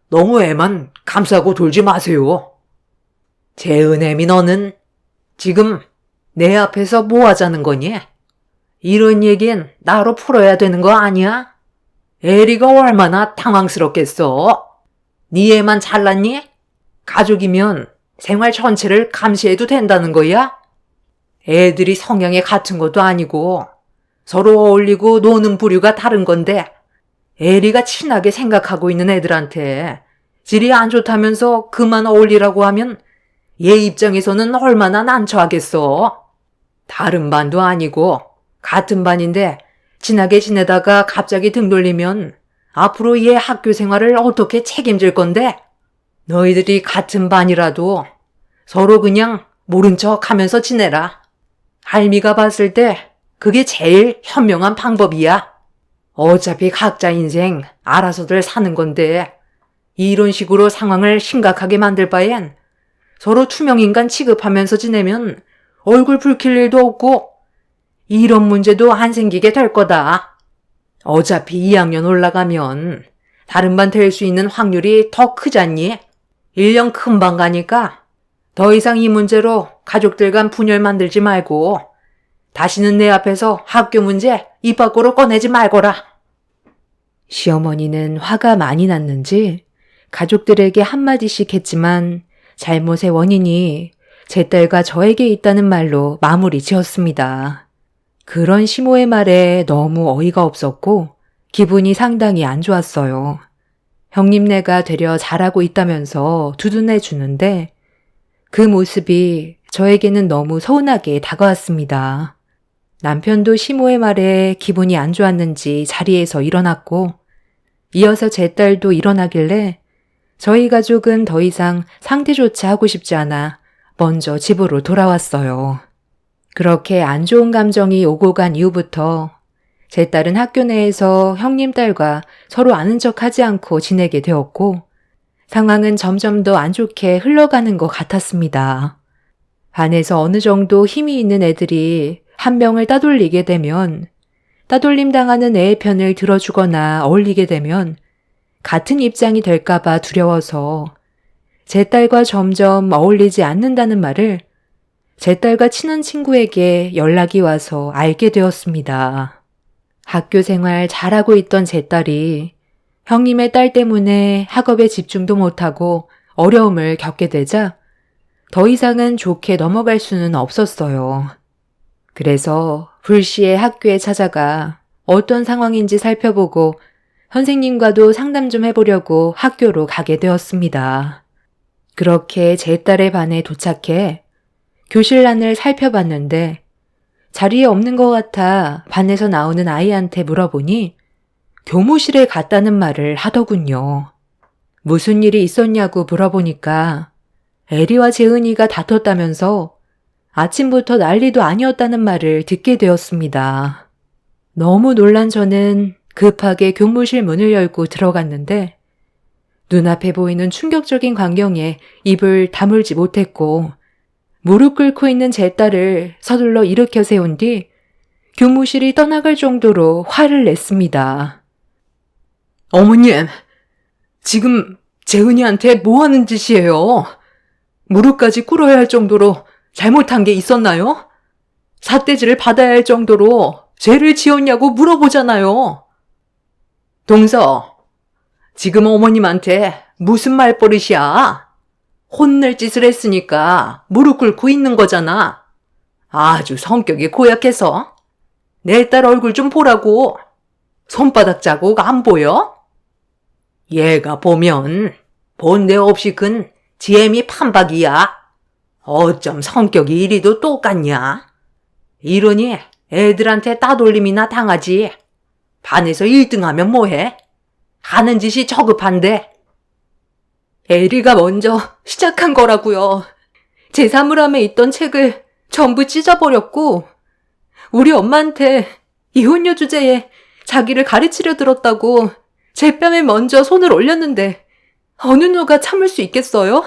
너무 애만 감싸고 돌지 마세요. 재은애미 너는 지금 내 앞에서 뭐 하자는 거니? 이런 얘긴 나로 풀어야 되는 거 아니야? 애리가 얼마나 당황스럽겠어? 네 애만 잘났니? 가족이면 생활 전체를 감시해도 된다는 거야? 애들이 성향이 같은 것도 아니고 서로 어울리고 노는 부류가 다른 건데 애리가 친하게 생각하고 있는 애들한테 질이 안 좋다면서 그만 어울리라고 하면 얘 입장에서는 얼마나 난처하겠어. 다른 반도 아니고 같은 반인데 친하게 지내다가 갑자기 등 돌리면 앞으로 얘 학교 생활을 어떻게 책임질 건데? 너희들이 같은 반이라도 서로 그냥 모른 척 하면서 지내라. 할미가 봤을 때 그게 제일 현명한 방법이야. 어차피 각자 인생 알아서들 사는 건데 이런 식으로 상황을 심각하게 만들 바엔 서로 투명인간 취급하면서 지내면 얼굴 붉힐 일도 없고 이런 문제도 안 생기게 될 거다. 어차피 2학년 올라가면 다른 반 될 수 있는 확률이 더 크잖니? 1년 금방 가니까 더 이상 이 문제로 가족들 간 분열 만들지 말고 다시는 내 앞에서 학교 문제 입 밖으로 꺼내지 말거라. 시어머니는 화가 많이 났는지 가족들에게 한마디씩 했지만 잘못의 원인이 제 딸과 저에게 있다는 말로 마무리 지었습니다. 그런 시모의 말에 너무 어이가 없었고 기분이 상당히 안 좋았어요. 형님네가 되려 잘하고 있다면서 두둔해 주는데 그 모습이 저에게는 너무 서운하게 다가왔습니다. 남편도 시모의 말에 기분이 안 좋았는지 자리에서 일어났고 이어서 제 딸도 일어나길래 저희 가족은 더 이상 상대조차 하고 싶지 않아 먼저 집으로 돌아왔어요. 그렇게 안 좋은 감정이 오고 간 이후부터 제 딸은 학교 내에서 형님 딸과 서로 아는 척 하지 않고 지내게 되었고 상황은 점점 더 안 좋게 흘러가는 것 같았습니다. 반에서 어느 정도 힘이 있는 애들이 한 명을 따돌리게 되면 따돌림 당하는 애의 편을 들어주거나 어울리게 되면 같은 입장이 될까봐 두려워서 제 딸과 점점 어울리지 않는다는 말을 제 딸과 친한 친구에게 연락이 와서 알게 되었습니다. 학교 생활 잘하고 있던 제 딸이 형님의 딸 때문에 학업에 집중도 못하고 어려움을 겪게 되자 더 이상은 좋게 넘어갈 수는 없었어요. 그래서 불시에 학교에 찾아가 어떤 상황인지 살펴보고 선생님과도 상담 좀 해보려고 학교로 가게 되었습니다. 그렇게 제 딸의 반에 도착해 교실란을 살펴봤는데 자리에 없는 것 같아 반에서 나오는 아이한테 물어보니 교무실에 갔다는 말을 하더군요. 무슨 일이 있었냐고 물어보니까 에리와 재은이가 다퉜다면서 아침부터 난리도 아니었다는 말을 듣게 되었습니다. 너무 놀란 저는 급하게 교무실 문을 열고 들어갔는데 눈앞에 보이는 충격적인 광경에 입을 다물지 못했고 무릎 꿇고 있는 제 딸을 서둘러 일으켜 세운 뒤 교무실이 떠나갈 정도로 화를 냈습니다. 어머님, 지금 재은이한테 뭐 하는 짓이에요? 무릎까지 꿇어야 할 정도로 잘못한 게 있었나요? 삿대질을 받아야 할 정도로 죄를 지었냐고 물어보잖아요. 동서, 지금 어머님한테 무슨 말버릇이야? 혼낼 짓을 했으니까 무릎 꿇고 있는 거잖아. 아주 성격이 고약해서. 내 딸 얼굴 좀 보라고. 손바닥 자국 안 보여? 얘가 보면 본데 없이 큰 지애미 판박이야. 어쩜 성격이 이리도 똑같냐? 이러니 애들한테 따돌림이나 당하지. 반에서 1등하면 뭐해? 하는 짓이 저급한데. 에리가 먼저 시작한 거라고요. 제 사물함에 있던 책을 전부 찢어버렸고 우리 엄마한테 이혼녀 주제에 자기를 가르치려 들었다고 제 뺨에 먼저 손을 올렸는데 어느 누가 참을 수 있겠어요?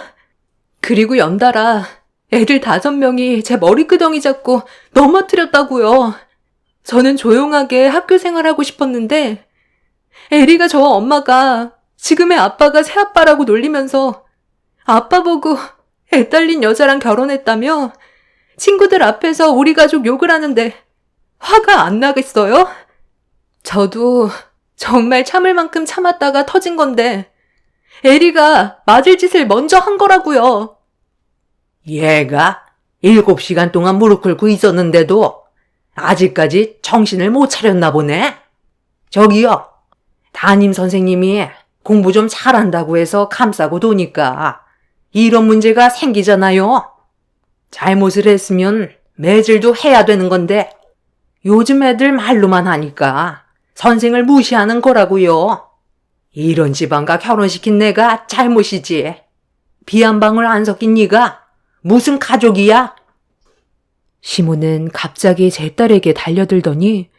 그리고 연달아 애들 5명이 제 머리끄덩이 잡고 넘어뜨렸다고요. 저는 조용하게 학교 생활하고 싶었는데 에리가 저와 엄마가 지금의 아빠가 새아빠라고 놀리면서 아빠 보고 애 딸린 여자랑 결혼했다며 친구들 앞에서 우리 가족 욕을 하는데 화가 안 나겠어요? 저도 정말 참을 만큼 참았다가 터진 건데 에리가 맞을 짓을 먼저 한 거라고요. 얘가 7시간 동안 무릎 꿇고 있었는데도 아직까지 정신을 못 차렸나 보네. 저기요, 담임 선생님이 공부 좀 잘한다고 해서 감싸고 도니까 이런 문제가 생기잖아요. 잘못을 했으면 매질도 해야 되는 건데 요즘 애들 말로만 하니까 선생을 무시하는 거라고요. 이런 집안과 결혼시킨 내가 잘못이지. 비 한 방울 안 섞인 네가 무슨 가족이야? 시모는 갑자기 제 딸에게 달려들더니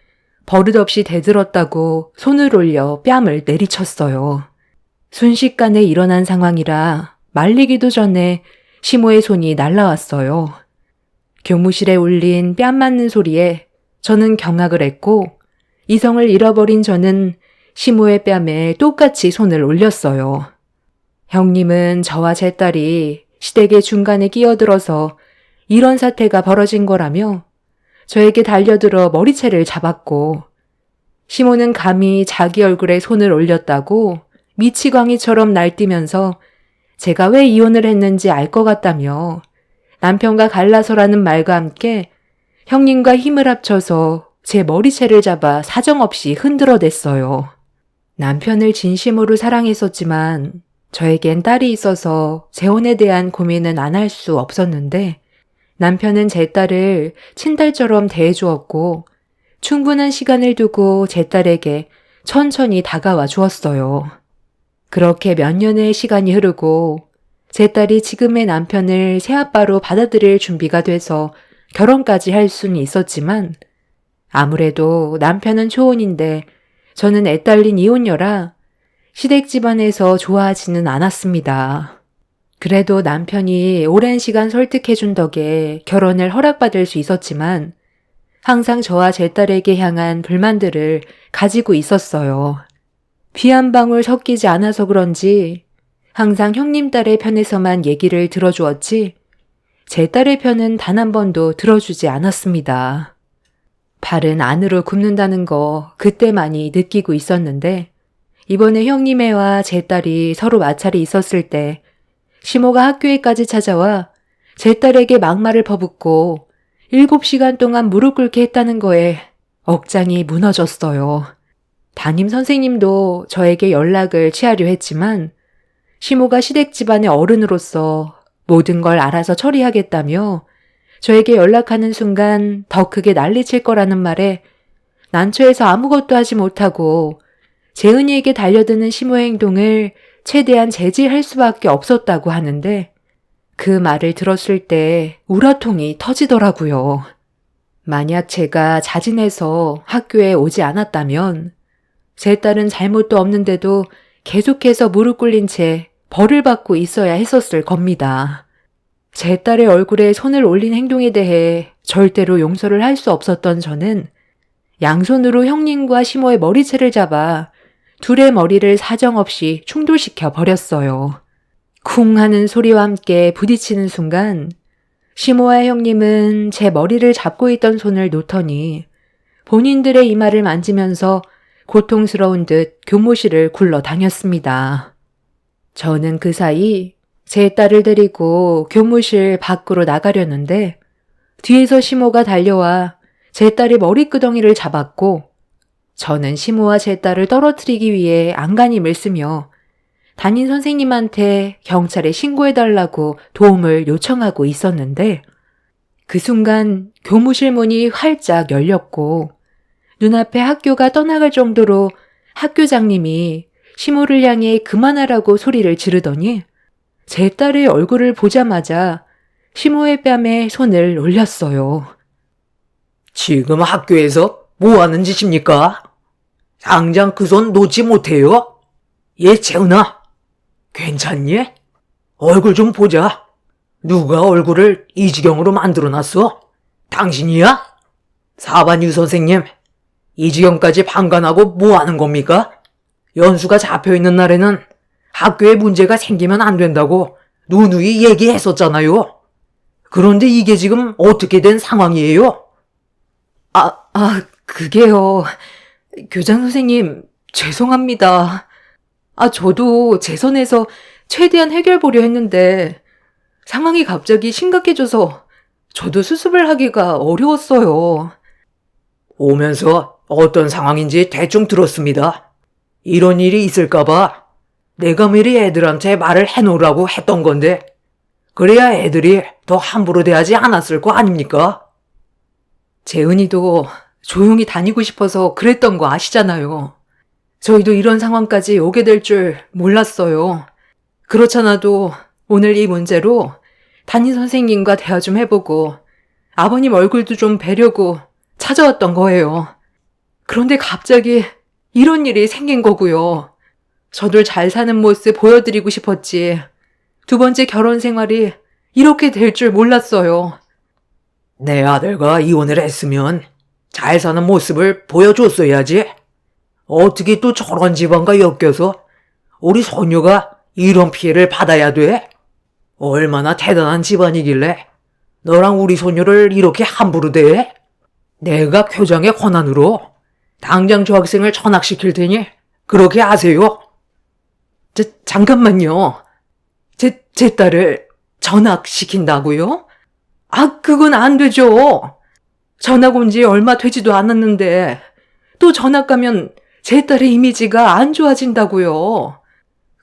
버릇없이 대들었다고 손을 올려 뺨을 내리쳤어요. 순식간에 일어난 상황이라 말리기도 전에 시모의 손이 날라왔어요. 교무실에 울린 뺨 맞는 소리에 저는 경악을 했고 이성을 잃어버린 저는 시모의 뺨에 똑같이 손을 올렸어요. 형님은 저와 제 딸이 시댁의 중간에 끼어들어서 이런 사태가 벌어진 거라며 저에게 달려들어 머리채를 잡았고 시모는 감히 자기 얼굴에 손을 올렸다고 미치광이처럼 날뛰면서 제가 왜 이혼을 했는지 알 것 같다며 남편과 갈라서라는 말과 함께 형님과 힘을 합쳐서 제 머리채를 잡아 사정없이 흔들어댔어요. 남편을 진심으로 사랑했었지만 저에겐 딸이 있어서 재혼에 대한 고민은 안 할 수 없었는데 남편은 제 딸을 친딸처럼 대해주었고 충분한 시간을 두고 제 딸에게 천천히 다가와 주었어요. 그렇게 몇 년의 시간이 흐르고 제 딸이 지금의 남편을 새아빠로 받아들일 준비가 돼서 결혼까지 할 수는 있었지만 아무래도 남편은 초혼인데 저는 애 딸린 이혼녀라 시댁 집안에서 좋아하지는 않았습니다. 그래도 남편이 오랜 시간 설득해준 덕에 결혼을 허락받을 수 있었지만 항상 저와 제 딸에게 향한 불만들을 가지고 있었어요. 피 한 방울 섞이지 않아서 그런지 항상 형님 딸의 편에서만 얘기를 들어주었지 제 딸의 편은 단 한 번도 들어주지 않았습니다. 발은 안으로 굽는다는 거 그때만이 느끼고 있었는데 이번에 형님 애와 제 딸이 서로 마찰이 있었을 때 시모가 학교에까지 찾아와 제 딸에게 막말을 퍼붓고 7시간 동안 무릎 꿇게 했다는 거에 억장이 무너졌어요. 담임 선생님도 저에게 연락을 취하려 했지만 시모가 시댁 집안의 어른으로서 모든 걸 알아서 처리하겠다며 저에게 연락하는 순간 더 크게 난리칠 거라는 말에 난처해서 아무것도 하지 못하고 재은이에게 달려드는 시모의 행동을 최대한 제지할 수밖에 없었다고 하는데 그 말을 들었을 때 우라통이 터지더라고요. 만약 제가 자진해서 학교에 오지 않았다면 제 딸은 잘못도 없는데도 계속해서 무릎 꿇린 채 벌을 받고 있어야 했었을 겁니다. 제 딸의 얼굴에 손을 올린 행동에 대해 절대로 용서를 할 수 없었던 저는 양손으로 형님과 시모의 머리채를 잡아 둘의 머리를 사정없이 충돌시켜 버렸어요. 쿵 하는 소리와 함께 부딪히는 순간 시모와 형님은 제 머리를 잡고 있던 손을 놓더니 본인들의 이마를 만지면서 고통스러운 듯 교무실을 굴러다녔습니다. 저는 그 사이 제 딸을 데리고 교무실 밖으로 나가려는데 뒤에서 시모가 달려와 제 딸의 머리끄덩이를 잡았고 저는 시모와 제 딸을 떨어뜨리기 위해 안간힘을 쓰며 담임 선생님한테 경찰에 신고해달라고 도움을 요청하고 있었는데 그 순간 교무실 문이 활짝 열렸고 눈앞에 학교가 떠나갈 정도로 학교장님이 시모를 향해 그만하라고 소리를 지르더니 제 딸의 얼굴을 보자마자 시모의 뺨에 손을 올렸어요. 지금 학교에서 뭐 하는 짓입니까? 당장 그 손 놓지 못해요? 얘 재훈아, 괜찮니? 얼굴 좀 보자. 누가 얼굴을 이 지경으로 만들어놨어? 당신이야? 4반 유 선생님, 이 지경까지 방관하고 뭐 하는 겁니까? 연수가 잡혀있는 날에는 학교에 문제가 생기면 안 된다고 누누이 얘기했었잖아요. 그런데 이게 지금 어떻게 된 상황이에요? 그게요. 교장 선생님, 죄송합니다. 저도 제 선에서 최대한 해결 보려 했는데 상황이 갑자기 심각해져서 저도 수습을 하기가 어려웠어요. 오면서 어떤 상황인지 대충 들었습니다. 이런 일이 있을까봐 내가 미리 애들한테 말을 해놓으라고 했던 건데, 그래야 애들이 더 함부로 대하지 않았을 거 아닙니까? 재은이도 조용히 다니고 싶어서 그랬던 거 아시잖아요. 저희도 이런 상황까지 오게 될 줄 몰랐어요. 그렇잖아도 오늘 이 문제로 담임 선생님과 대화 좀 해보고 아버님 얼굴도 좀 뵈려고 찾아왔던 거예요. 그런데 갑자기 이런 일이 생긴 거고요. 저들 잘 사는 모습 보여드리고 싶었지. 두 번째 결혼 생활이 이렇게 될 줄 몰랐어요. 내 아들과 이혼을 했으면 잘 사는 모습을 보여줬어야지. 어떻게 또 저런 집안과 엮여서 우리 소녀가 이런 피해를 받아야 돼? 얼마나 대단한 집안이길래 너랑 우리 소녀를 이렇게 함부로 대해? 내가 교장의 권한으로 당장 저 학생을 전학시킬 테니 그렇게 하세요. 잠깐만요. 제 딸을 전학시킨다고요? 그건 안 되죠. 전학 온 지 얼마 되지도 않았는데 또 전학 가면 제 딸의 이미지가 안 좋아진다고요.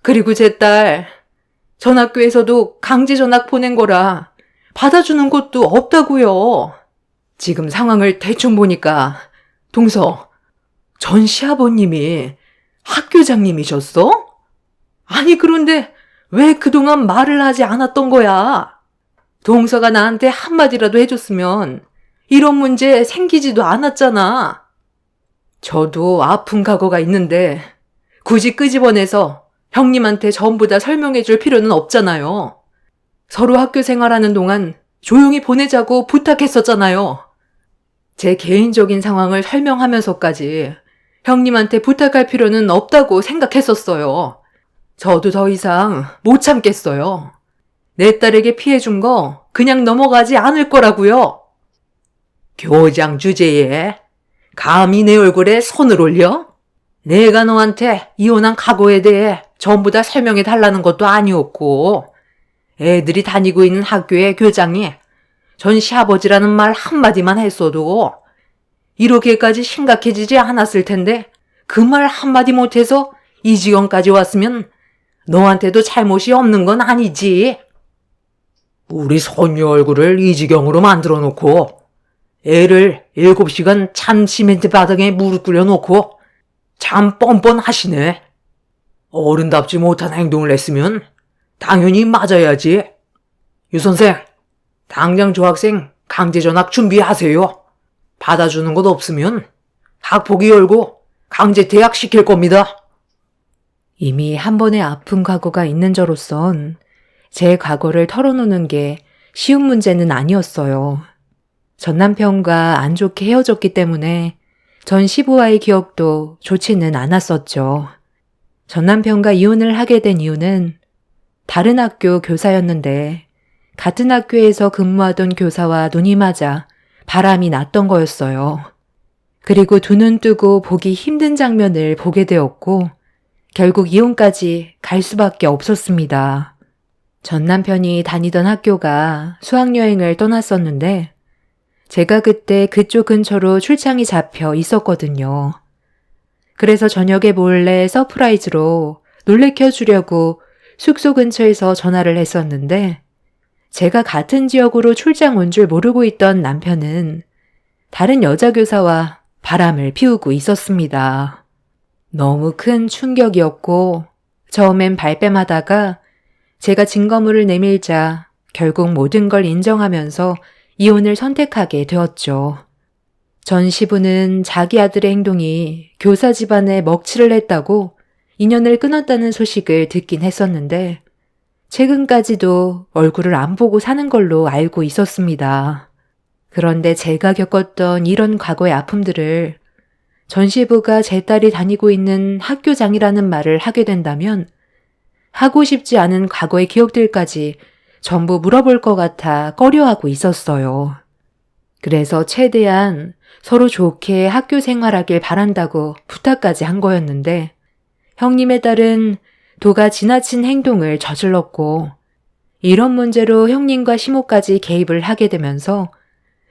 그리고 제 딸 전학교에서도 강제 전학 보낸 거라 받아주는 곳도 없다고요. 지금 상황을 대충 보니까 동서, 전 시아버님이 학교장님이셨어? 아니 그런데 왜 그동안 말을 하지 않았던 거야? 동서가 나한테 한마디라도 해줬으면 이런 문제 생기지도 않았잖아. 저도 아픈 과거가 있는데 굳이 끄집어내서 형님한테 전부 다 설명해 줄 필요는 없잖아요. 서로 학교 생활하는 동안 조용히 보내자고 부탁했었잖아요. 제 개인적인 상황을 설명하면서까지 형님한테 부탁할 필요는 없다고 생각했었어요. 저도 더 이상 못 참겠어요. 내 딸에게 피해 준 거 그냥 넘어가지 않을 거라고요. 교장 주제에 감히 내 얼굴에 손을 올려? 내가 너한테 이혼한 각오에 대해 전부 다 설명해 달라는 것도 아니었고, 애들이 다니고 있는 학교의 교장이 전 시아버지라는 말 한마디만 했어도 이렇게까지 심각해지지 않았을 텐데 그 말 한마디 못해서 이 지경까지 왔으면 너한테도 잘못이 없는 건 아니지. 우리 소녀 얼굴을 이 지경으로 만들어 놓고 애를 7시간 찬 시멘트 바닥에 무릎 꿇려 놓고 참 뻔뻔하시네. 어른답지 못한 행동을 했으면 당연히 맞아야지. 유 선생, 당장 저 학생 강제 전학 준비하세요. 받아주는 것 없으면 학폭위 열고 강제 퇴학시킬 겁니다. 이미 한 번의 아픈 과거가 있는 저로선 제 과거를 털어놓는 게 쉬운 문제는 아니었어요. 전 남편과 안 좋게 헤어졌기 때문에 전 시부와의 기억도 좋지는 않았었죠. 전 남편과 이혼을 하게 된 이유는 다른 학교 교사였는데 같은 학교에서 근무하던 교사와 눈이 맞아 바람이 났던 거였어요. 그리고 두 눈 뜨고 보기 힘든 장면을 보게 되었고 결국 이혼까지 갈 수밖에 없었습니다. 전 남편이 다니던 학교가 수학여행을 떠났었는데 제가 그때 그쪽 근처로 출장이 잡혀 있었거든요. 그래서 저녁에 몰래 서프라이즈로 놀래켜 주려고 숙소 근처에서 전화를 했었는데 제가 같은 지역으로 출장 온 줄 모르고 있던 남편은 다른 여자 교사와 바람을 피우고 있었습니다. 너무 큰 충격이었고 처음엔 발뺌하다가 제가 증거물을 내밀자 결국 모든 걸 인정하면서 이혼을 선택하게 되었죠. 전 시부는 자기 아들의 행동이 교사 집안에 먹칠을 했다고 인연을 끊었다는 소식을 듣긴 했었는데 최근까지도 얼굴을 안 보고 사는 걸로 알고 있었습니다. 그런데 제가 겪었던 이런 과거의 아픔들을 전시부가 제 딸이 다니고 있는 학교장이라는 말을 하게 된다면 하고 싶지 않은 과거의 기억들까지 전부 물어볼 것 같아 꺼려하고 있었어요. 그래서 최대한 서로 좋게 학교 생활하길 바란다고 부탁까지 한 거였는데 형님의 딸은 도가 지나친 행동을 저질렀고 이런 문제로 형님과 시모까지 개입을 하게 되면서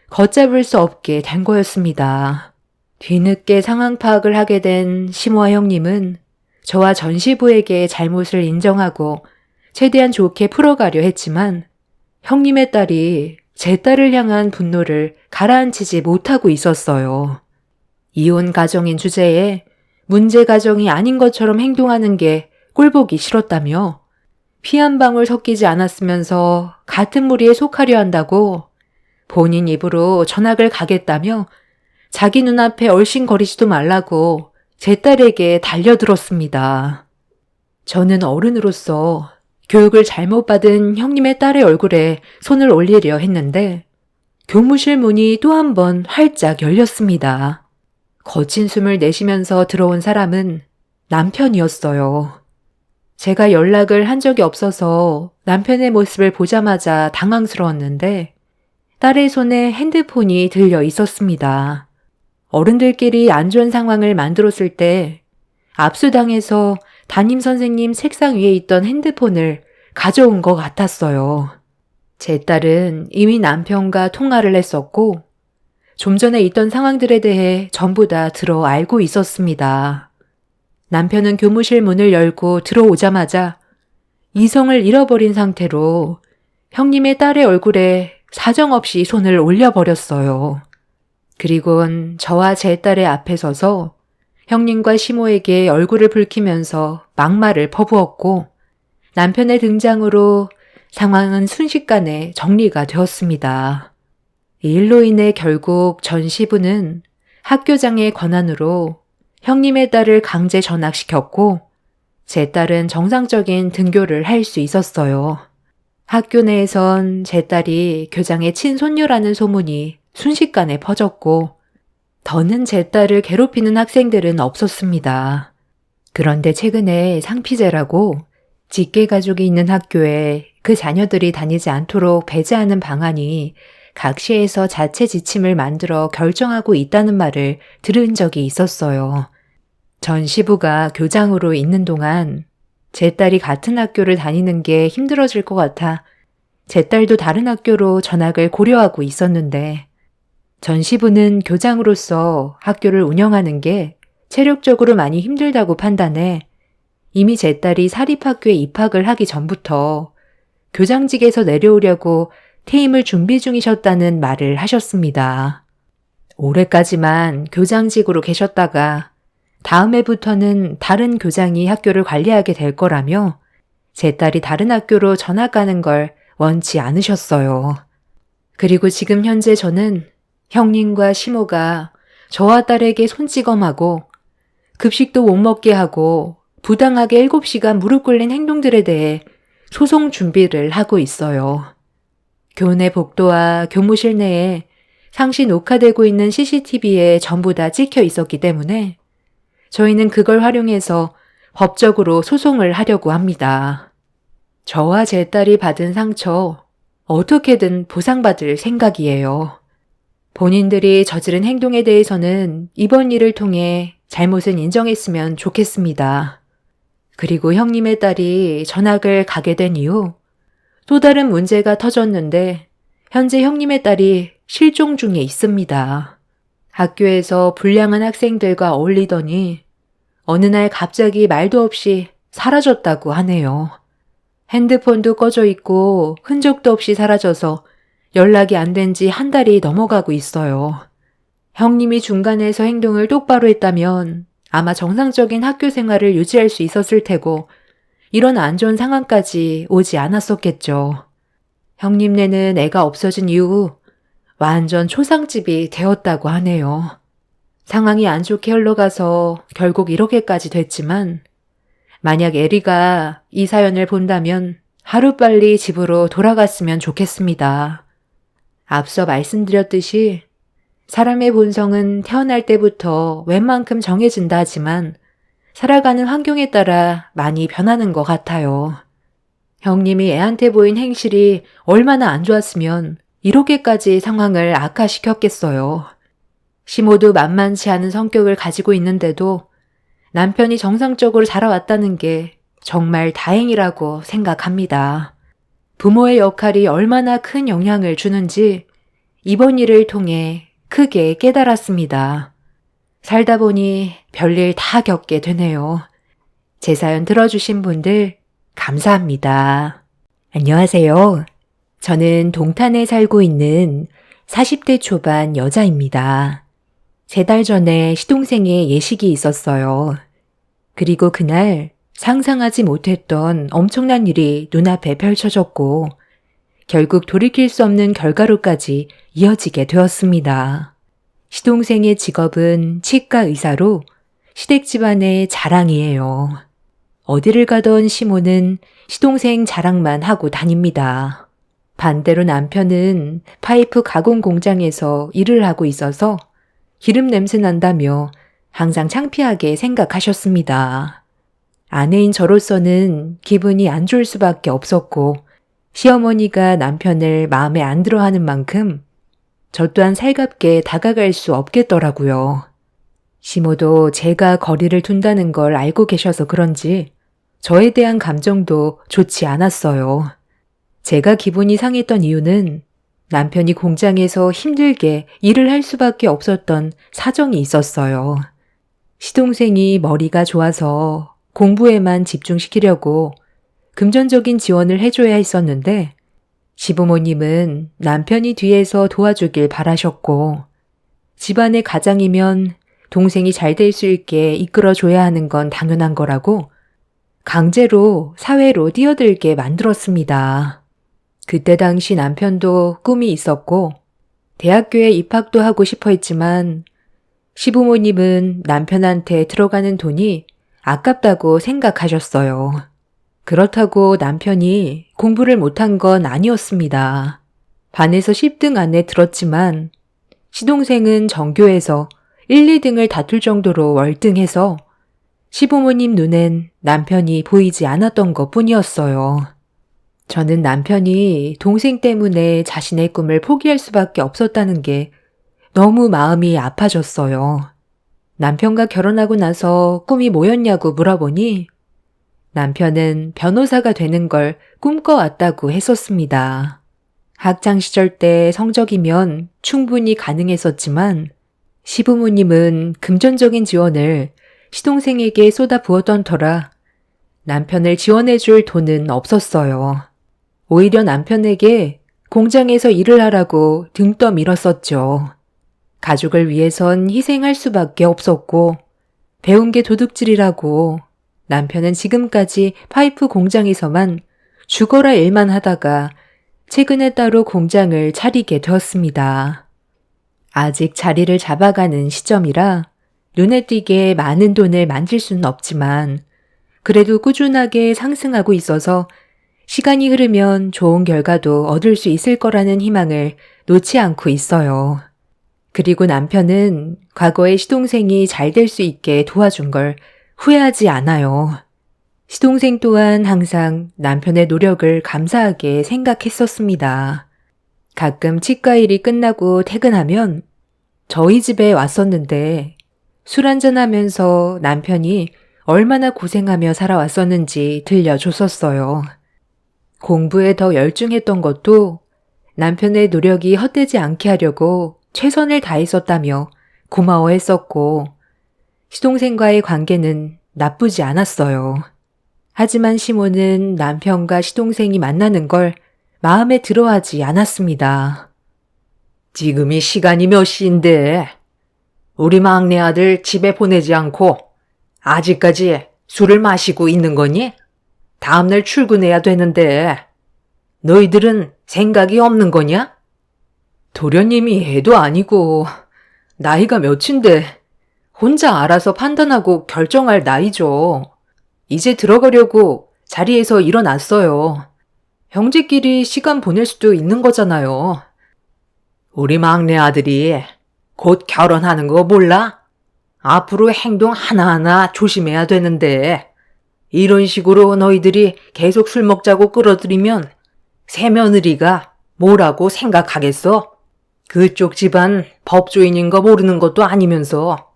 걷잡을 수 없게 된 거였습니다. 뒤늦게 상황 파악을 하게 된 시모와 형님은 저와 전시부에게 잘못을 인정하고 최대한 좋게 풀어가려 했지만 형님의 딸이 제 딸을 향한 분노를 가라앉히지 못하고 있었어요. 이혼 가정인 주제에 문제 가정이 아닌 것처럼 행동하는 게 꼴보기 싫었다며 피 한 방울 섞이지 않았으면서 같은 무리에 속하려 한다고 본인 입으로 전학을 가겠다며 자기 눈앞에 얼씬거리지도 말라고 제 딸에게 달려들었습니다. 저는 어른으로서 교육을 잘못 받은 형님의 딸의 얼굴에 손을 올리려 했는데 교무실 문이 또 한 번 활짝 열렸습니다. 거친 숨을 내쉬면서 들어온 사람은 남편이었어요. 제가 연락을 한 적이 없어서 남편의 모습을 보자마자 당황스러웠는데 딸의 손에 핸드폰이 들려 있었습니다. 어른들끼리 안 좋은 상황을 만들었을 때 압수당해서 담임 선생님 책상 위에 있던 핸드폰을 가져온 것 같았어요. 제 딸은 이미 남편과 통화를 했었고 좀 전에 있던 상황들에 대해 전부 다 들어 알고 있었습니다. 남편은 교무실 문을 열고 들어오자마자 이성을 잃어버린 상태로 형님의 딸의 얼굴에 사정없이 손을 올려버렸어요. 그리곤 저와 제 딸의 앞에 서서 형님과 시모에게 얼굴을 붉히면서 막말을 퍼부었고 남편의 등장으로 상황은 순식간에 정리가 되었습니다. 이 일로 인해 결국 전시부는 학교장의 권한으로 형님의 딸을 강제 전학시켰고 제 딸은 정상적인 등교를 할 수 있었어요. 학교 내에선 제 딸이 교장의 친손녀라는 소문이 순식간에 퍼졌고 더는 제 딸을 괴롭히는 학생들은 없었습니다. 그런데 최근에 상피제라고 직계 가족이 있는 학교에 그 자녀들이 다니지 않도록 배제하는 방안이 각 시에서 자체 지침을 만들어 결정하고 있다는 말을 들은 적이 있었어요. 전 시부가 교장으로 있는 동안 제 딸이 같은 학교를 다니는 게 힘들어질 것 같아 제 딸도 다른 학교로 전학을 고려하고 있었는데 전 시부는 교장으로서 학교를 운영하는 게 체력적으로 많이 힘들다고 판단해 이미 제 딸이 사립학교에 입학을 하기 전부터 교장직에서 내려오려고 퇴임을 준비 중이셨다는 말을 하셨습니다. 올해까지만 교장직으로 계셨다가 다음 해부터는 다른 교장이 학교를 관리하게 될 거라며 제 딸이 다른 학교로 전학 가는 걸 원치 않으셨어요. 그리고 지금 현재 저는 형님과 시모가 저와 딸에게 손찌검하고 급식도 못 먹게 하고 부당하게 7시간 무릎 꿇린 행동들에 대해 소송 준비를 하고 있어요. 교내 복도와 교무실 내에 상시 녹화되고 있는 CCTV에 전부 다 찍혀 있었기 때문에 저희는 그걸 활용해서 법적으로 소송을 하려고 합니다. 저와 제 딸이 받은 상처 어떻게든 보상받을 생각이에요. 본인들이 저지른 행동에 대해서는 이번 일을 통해 잘못은 인정했으면 좋겠습니다. 그리고 형님의 딸이 전학을 가게 된 이후 또 다른 문제가 터졌는데 현재 형님의 딸이 실종 중에 있습니다. 학교에서 불량한 학생들과 어울리더니 어느 날 갑자기 말도 없이 사라졌다고 하네요. 핸드폰도 꺼져 있고 흔적도 없이 사라져서 연락이 안 된 지 한 달이 넘어가고 있어요. 형님이 중간에서 행동을 똑바로 했다면 아마 정상적인 학교 생활을 유지할 수 있었을 테고 이런 안 좋은 상황까지 오지 않았었겠죠. 형님네는 애가 없어진 이후 완전 초상집이 되었다고 하네요. 상황이 안 좋게 흘러가서 결국 이렇게까지 됐지만 만약 에리가 이 사연을 본다면 하루빨리 집으로 돌아갔으면 좋겠습니다. 앞서 말씀드렸듯이 사람의 본성은 태어날 때부터 웬만큼 정해진다 하지만 살아가는 환경에 따라 많이 변하는 것 같아요. 형님이 애한테 보인 행실이 얼마나 안 좋았으면 이렇게까지 상황을 악화시켰겠어요. 시모도 만만치 않은 성격을 가지고 있는데도 남편이 정상적으로 자라왔다는 게 정말 다행이라고 생각합니다. 부모의 역할이 얼마나 큰 영향을 주는지 이번 일을 통해 크게 깨달았습니다. 살다 보니 별일 다 겪게 되네요. 제 사연 들어주신 분들 감사합니다. 안녕하세요. 저는 동탄에 살고 있는 40대 초반 여자입니다. 3달 전에 시동생의 예식이 있었어요. 그리고 그날 상상하지 못했던 엄청난 일이 눈앞에 펼쳐졌고 결국 돌이킬 수 없는 결과로까지 이어지게 되었습니다. 시동생의 직업은 치과 의사로 시댁 집안의 자랑이에요. 어디를 가던 시모는 시동생 자랑만 하고 다닙니다. 반대로 남편은 파이프 가공 공장에서 일을 하고 있어서 기름 냄새 난다며 항상 창피하게 생각하셨습니다. 아내인 저로서는 기분이 안 좋을 수밖에 없었고 시어머니가 남편을 마음에 안 들어 하는 만큼 저 또한 살갑게 다가갈 수 없겠더라고요. 시모도 제가 거리를 둔다는 걸 알고 계셔서 그런지 저에 대한 감정도 좋지 않았어요. 제가 기분이 상했던 이유는 남편이 공장에서 힘들게 일을 할 수밖에 없었던 사정이 있었어요. 시동생이 머리가 좋아서 공부에만 집중시키려고 금전적인 지원을 해줘야 했었는데 시부모님은 남편이 뒤에서 도와주길 바라셨고 집안의 가장이면 동생이 잘 될 수 있게 이끌어줘야 하는 건 당연한 거라고 강제로 사회로 뛰어들게 만들었습니다. 그때 당시 남편도 꿈이 있었고 대학교에 입학도 하고 싶어 했지만 시부모님은 남편한테 들어가는 돈이 아깝다고 생각하셨어요. 그렇다고 남편이 공부를 못한 건 아니었습니다. 반에서 10등 안에 들었지만 시동생은 전교에서 1, 2등을 다툴 정도로 월등해서 시부모님 눈엔 남편이 보이지 않았던 것 뿐이었어요. 저는 남편이 동생 때문에 자신의 꿈을 포기할 수밖에 없었다는 게 너무 마음이 아파졌어요. 남편과 결혼하고 나서 꿈이 뭐였냐고 물어보니 남편은 변호사가 되는 걸 꿈꿔왔다고 했었습니다. 학창시절 때 성적이면 충분히 가능했었지만 시부모님은 금전적인 지원을 시동생에게 쏟아부었던 터라 남편을 지원해줄 돈은 없었어요. 오히려 남편에게 공장에서 일을 하라고 등 떠밀었었죠. 가족을 위해선 희생할 수밖에 없었고 배운 게 도둑질이라고 남편은 지금까지 파이프 공장에서만 죽어라 일만 하다가 최근에 따로 공장을 차리게 되었습니다. 아직 자리를 잡아가는 시점이라 눈에 띄게 많은 돈을 만질 수는 없지만 그래도 꾸준하게 상승하고 있어서 시간이 흐르면 좋은 결과도 얻을 수 있을 거라는 희망을 놓지 않고 있어요. 그리고 남편은 과거에 시동생이 잘 될 수 있게 도와준 걸 후회하지 않아요. 시동생 또한 항상 남편의 노력을 감사하게 생각했었습니다. 가끔 치과 일이 끝나고 퇴근하면 저희 집에 왔었는데 술 한잔하면서 남편이 얼마나 고생하며 살아왔었는지 들려줬었어요. 공부에 더 열중했던 것도 남편의 노력이 헛되지 않게 하려고 최선을 다했었다며 고마워했었고 시동생과의 관계는 나쁘지 않았어요. 하지만 시모는 남편과 시동생이 만나는 걸 마음에 들어하지 않았습니다. 지금이 시간이 몇 시인데 우리 막내 아들 집에 보내지 않고 아직까지 술을 마시고 있는 거니? 다음날 출근해야 되는데 너희들은 생각이 없는 거냐? 도련님이 애도 아니고 나이가 몇인데 혼자 알아서 판단하고 결정할 나이죠. 이제 들어가려고 자리에서 일어났어요. 형제끼리 시간 보낼 수도 있는 거잖아요. 우리 막내 아들이 곧 결혼하는 거 몰라? 앞으로 행동 하나하나 조심해야 되는데 이런 식으로 너희들이 계속 술 먹자고 끌어들이면 새며느리가 뭐라고 생각하겠어? 그쪽 집안 법조인인 거 모르는 것도 아니면서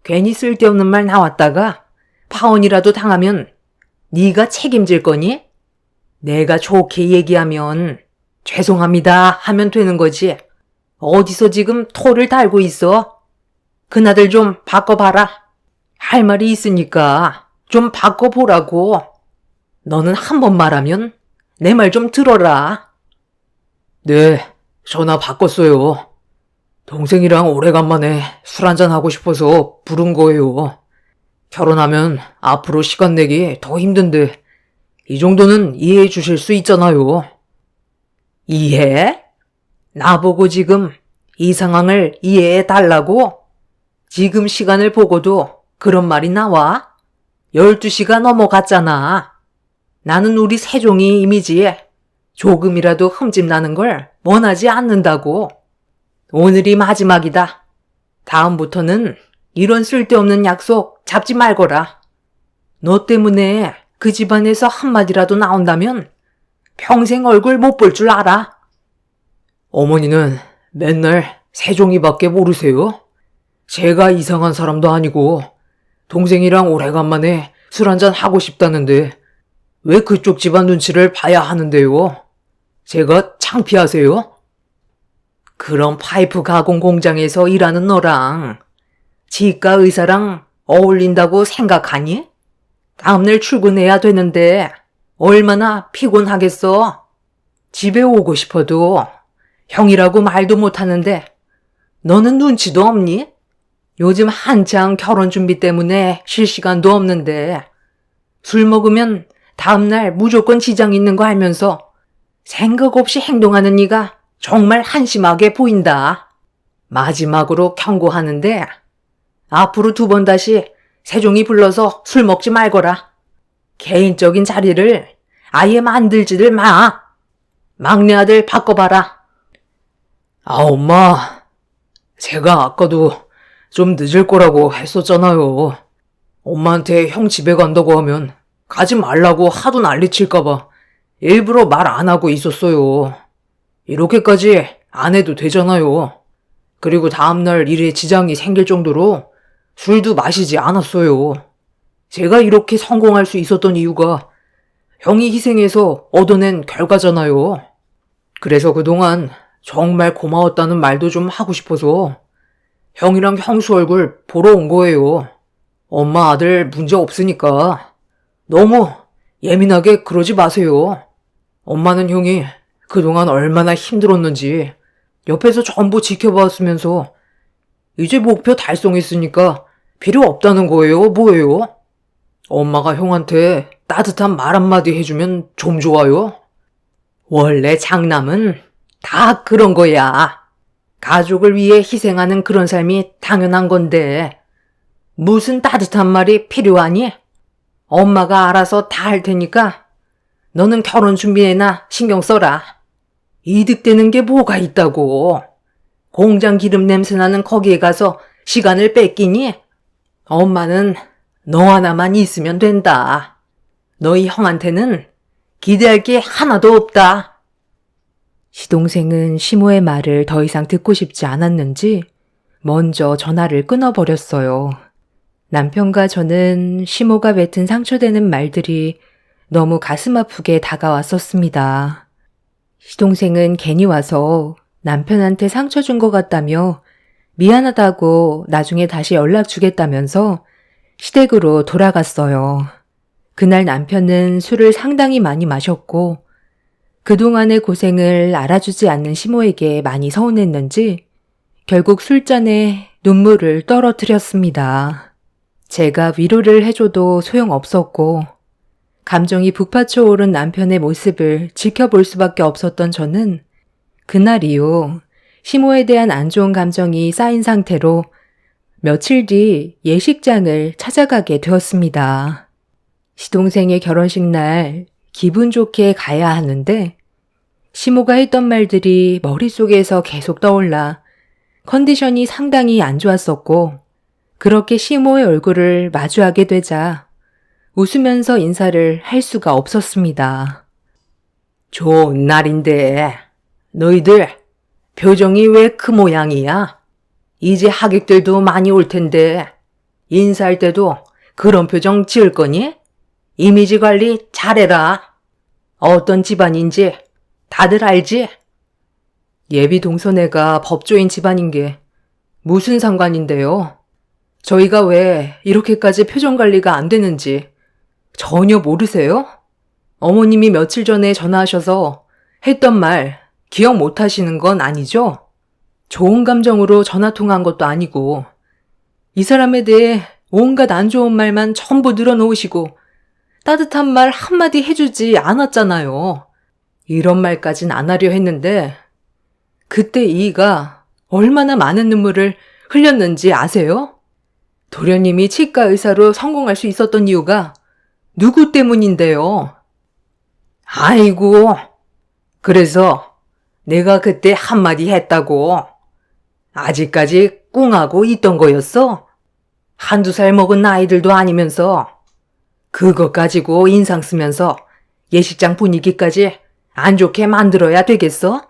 괜히 쓸데없는 말 나왔다가 파혼이라도 당하면 네가 책임질 거니? 내가 좋게 얘기하면 죄송합니다 하면 되는 거지. 어디서 지금 토를 달고 있어? 그나들 좀 바꿔봐라. 할 말이 있으니까 좀 바꿔보라고. 너는 한 번 말하면 내 말 좀 들어라. 네, 전화 바꿨어요. 동생이랑 오래간만에 술 한잔 하고 싶어서 부른 거예요. 결혼하면 앞으로 시간 내기 더 힘든데 이 정도는 이해해 주실 수 있잖아요. 이해? 나보고 지금 이 상황을 이해해 달라고? 지금 시간을 보고도 그런 말이 나와? 12시가 넘어갔잖아. 나는 우리 세종이 이미지에 조금이라도 흠집 나는 걸 원하지 않는다고. 오늘이 마지막이다. 다음부터는 이런 쓸데없는 약속 잡지 말거라. 너 때문에 그 집안에서 한마디라도 나온다면 평생 얼굴 못 볼 줄 알아. 어머니는 맨날 세종이밖에 모르세요? 제가 이상한 사람도 아니고 동생이랑 오래간만에 술 한잔 하고 싶다는데 왜 그쪽 집안 눈치를 봐야 하는데요? 제가 창피하세요? 그런 파이프 가공 공장에서 일하는 너랑 지가 의사랑 어울린다고 생각하니? 다음날 출근해야 되는데 얼마나 피곤하겠어. 집에 오고 싶어도 형이라고 말도 못하는데 너는 눈치도 없니? 요즘 한창 결혼 준비 때문에 쉴 시간도 없는데 술 먹으면 다음날 무조건 지장 있는 거 알면서 생각 없이 행동하는 네가 정말 한심하게 보인다. 마지막으로 경고하는데 앞으로 2번 다시 세종이 불러서 술 먹지 말거라. 개인적인 자리를 아예 만들지들 마. 막내 아들 바꿔봐라. 아, 엄마. 제가 아까도 좀 늦을 거라고 했었잖아요. 엄마한테 형 집에 간다고 하면 가지 말라고 하도 난리칠까봐 일부러 말 안 하고 있었어요. 이렇게까지 안 해도 되잖아요. 그리고 다음날 일에 지장이 생길 정도로 술도 마시지 않았어요. 제가 이렇게 성공할 수 있었던 이유가 형이 희생해서 얻어낸 결과잖아요. 그래서 그동안 정말 고마웠다는 말도 좀 하고 싶어서 형이랑 형수 얼굴 보러 온 거예요. 엄마 아들 문제 없으니까 너무 예민하게 그러지 마세요. 엄마는 형이 그동안 얼마나 힘들었는지 옆에서 전부 지켜봤으면서 이제 목표 달성했으니까 필요 없다는 거예요, 뭐예요? 엄마가 형한테 따뜻한 말 한마디 해주면 좀 좋아요? 원래 장남은 다 그런 거야. 가족을 위해 희생하는 그런 삶이 당연한 건데 무슨 따뜻한 말이 필요하니? 엄마가 알아서 다 할 테니까 너는 결혼 준비에나 신경 써라. 이득되는 게 뭐가 있다고. 공장 기름 냄새 나는 거기에 가서 시간을 뺏기니? 엄마는 너 하나만 있으면 된다. 너희 형한테는 기대할 게 하나도 없다. 시동생은 시모의 말을 더 이상 듣고 싶지 않았는지 먼저 전화를 끊어버렸어요. 남편과 저는 시모가 뱉은 상처되는 말들이 너무 가슴 아프게 다가왔었습니다. 시동생은 괜히 와서 남편한테 상처 준 것 같다며 미안하다고 나중에 다시 연락 주겠다면서 시댁으로 돌아갔어요. 그날 남편은 술을 상당히 많이 마셨고 그동안의 고생을 알아주지 않는 시모에게 많이 서운했는지 결국 술잔에 눈물을 떨어뜨렸습니다. 제가 위로를 해줘도 소용없었고 감정이 북받쳐 오른 남편의 모습을 지켜볼 수밖에 없었던 저는 그날 이후 시모에 대한 안 좋은 감정이 쌓인 상태로 며칠 뒤 예식장을 찾아가게 되었습니다. 시동생의 결혼식 날 기분 좋게 가야 하는데 시모가 했던 말들이 머릿속에서 계속 떠올라 컨디션이 상당히 안 좋았었고, 그렇게 시모의 얼굴을 마주하게 되자 웃으면서 인사를 할 수가 없었습니다. 좋은 날인데 너희들 표정이 왜 그 모양이야? 이제 하객들도 많이 올 텐데 인사할 때도 그런 표정 지을 거니? 이미지 관리 잘해라. 어떤 집안인지 다들 알지? 예비 동서네가 법조인 집안인 게 무슨 상관인데요? 저희가 왜 이렇게까지 표정 관리가 안 되는지 전혀 모르세요? 어머님이 며칠 전에 전화하셔서 했던 말 기억 못 하시는 건 아니죠? 좋은 감정으로 전화 통화한 것도 아니고 이 사람에 대해 온갖 안 좋은 말만 전부 늘어놓으시고 따뜻한 말 한마디 해주지 않았잖아요. 이런 말까진 안 하려 했는데 그때 이이가 얼마나 많은 눈물을 흘렸는지 아세요? 도련님이 치과 의사로 성공할 수 있었던 이유가 누구 때문인데요? 아이고, 그래서 내가 그때 한마디 했다고. 아직까지 꿍하고 있던 거였어? 한두 살 먹은 아이들도 아니면서 그것 가지고 인상 쓰면서 예식장 분위기까지 안 좋게 만들어야 되겠어?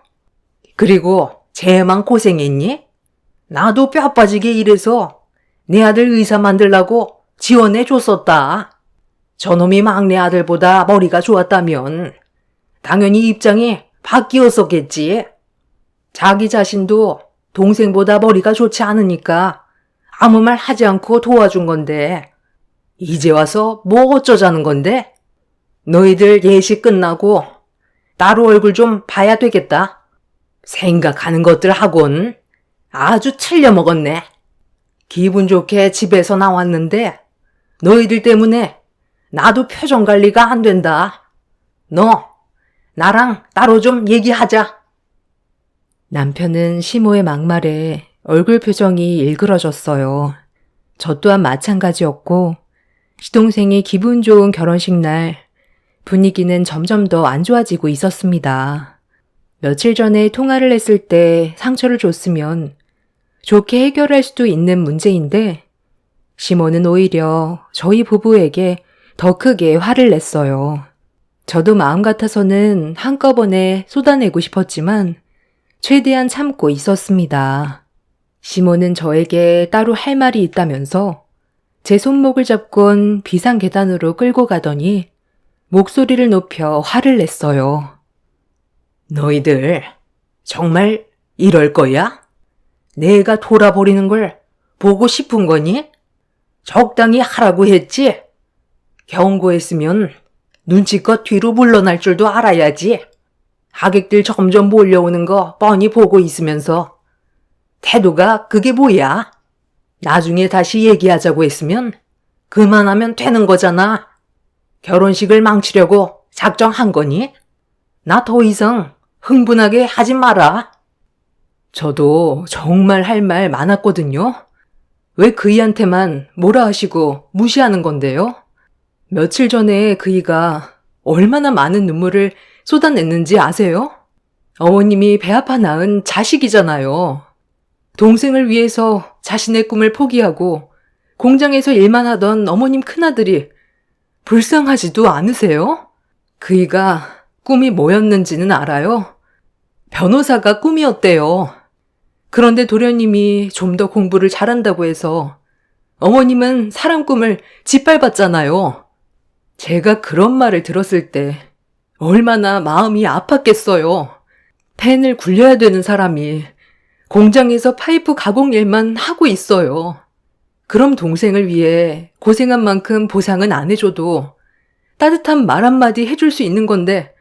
그리고 쟤만 고생했니? 나도 뼈 빠지게 일해서 내 아들 의사 만들라고 지원해 줬었다. 저놈이 막내 아들보다 머리가 좋았다면 당연히 입장이 바뀌었었겠지. 자기 자신도 동생보다 머리가 좋지 않으니까 아무 말 하지 않고 도와준 건데 이제 와서 뭐 어쩌자는 건데? 너희들 예식 끝나고 따로 얼굴 좀 봐야 되겠다. 생각하는 것들 하곤 아주 틀려 먹었네. 기분 좋게 집에서 나왔는데 너희들 때문에 나도 표정 관리가 안 된다. 너 나랑 따로 좀 얘기하자. 남편은 시모의 막말에 얼굴 표정이 일그러졌어요. 저 또한 마찬가지였고 시동생이 기분 좋은 결혼식 날 분위기는 점점 더 안 좋아지고 있었습니다. 며칠 전에 통화를 했을 때 상처를 줬으면 좋게 해결할 수도 있는 문제인데 시모는 오히려 저희 부부에게 더 크게 화를 냈어요. 저도 마음 같아서는 한꺼번에 쏟아내고 싶었지만 최대한 참고 있었습니다. 시모는 저에게 따로 할 말이 있다면서 제 손목을 잡곤 비상계단으로 끌고 가더니 목소리를 높여 화를 냈어요. 너희들 정말 이럴 거야? 내가 돌아버리는 걸 보고 싶은 거니? 적당히 하라고 했지? 경고했으면 눈치껏 뒤로 물러날 줄도 알아야지. 하객들 점점 몰려오는 거 뻔히 보고 있으면서 태도가 그게 뭐야? 나중에 다시 얘기하자고 했으면 그만하면 되는 거잖아. 결혼식을 망치려고 작정한 거니? 나 더 이상 흥분하게 하지 마라. 저도 정말 할 말 많았거든요. 왜 그이한테만 뭐라 하시고 무시하는 건데요? 며칠 전에 그이가 얼마나 많은 눈물을 쏟아냈는지 아세요? 어머님이 배 아파 낳은 자식이잖아요. 동생을 위해서 자신의 꿈을 포기하고 공장에서 일만 하던 어머님 큰아들이 불쌍하지도 않으세요? 그이가 꿈이 뭐였는지는 알아요? 변호사가 꿈이었대요. 그런데 도련님이 좀 더 공부를 잘한다고 해서 어머님은 사람 꿈을 짓밟았잖아요. 제가 그런 말을 들었을 때 얼마나 마음이 아팠겠어요. 펜을 굴려야 되는 사람이 공장에서 파이프 가공 일만 하고 있어요. 그럼 동생을 위해 고생한 만큼 보상은 안 해줘도 따뜻한 말 한마디 해줄 수 있는 건데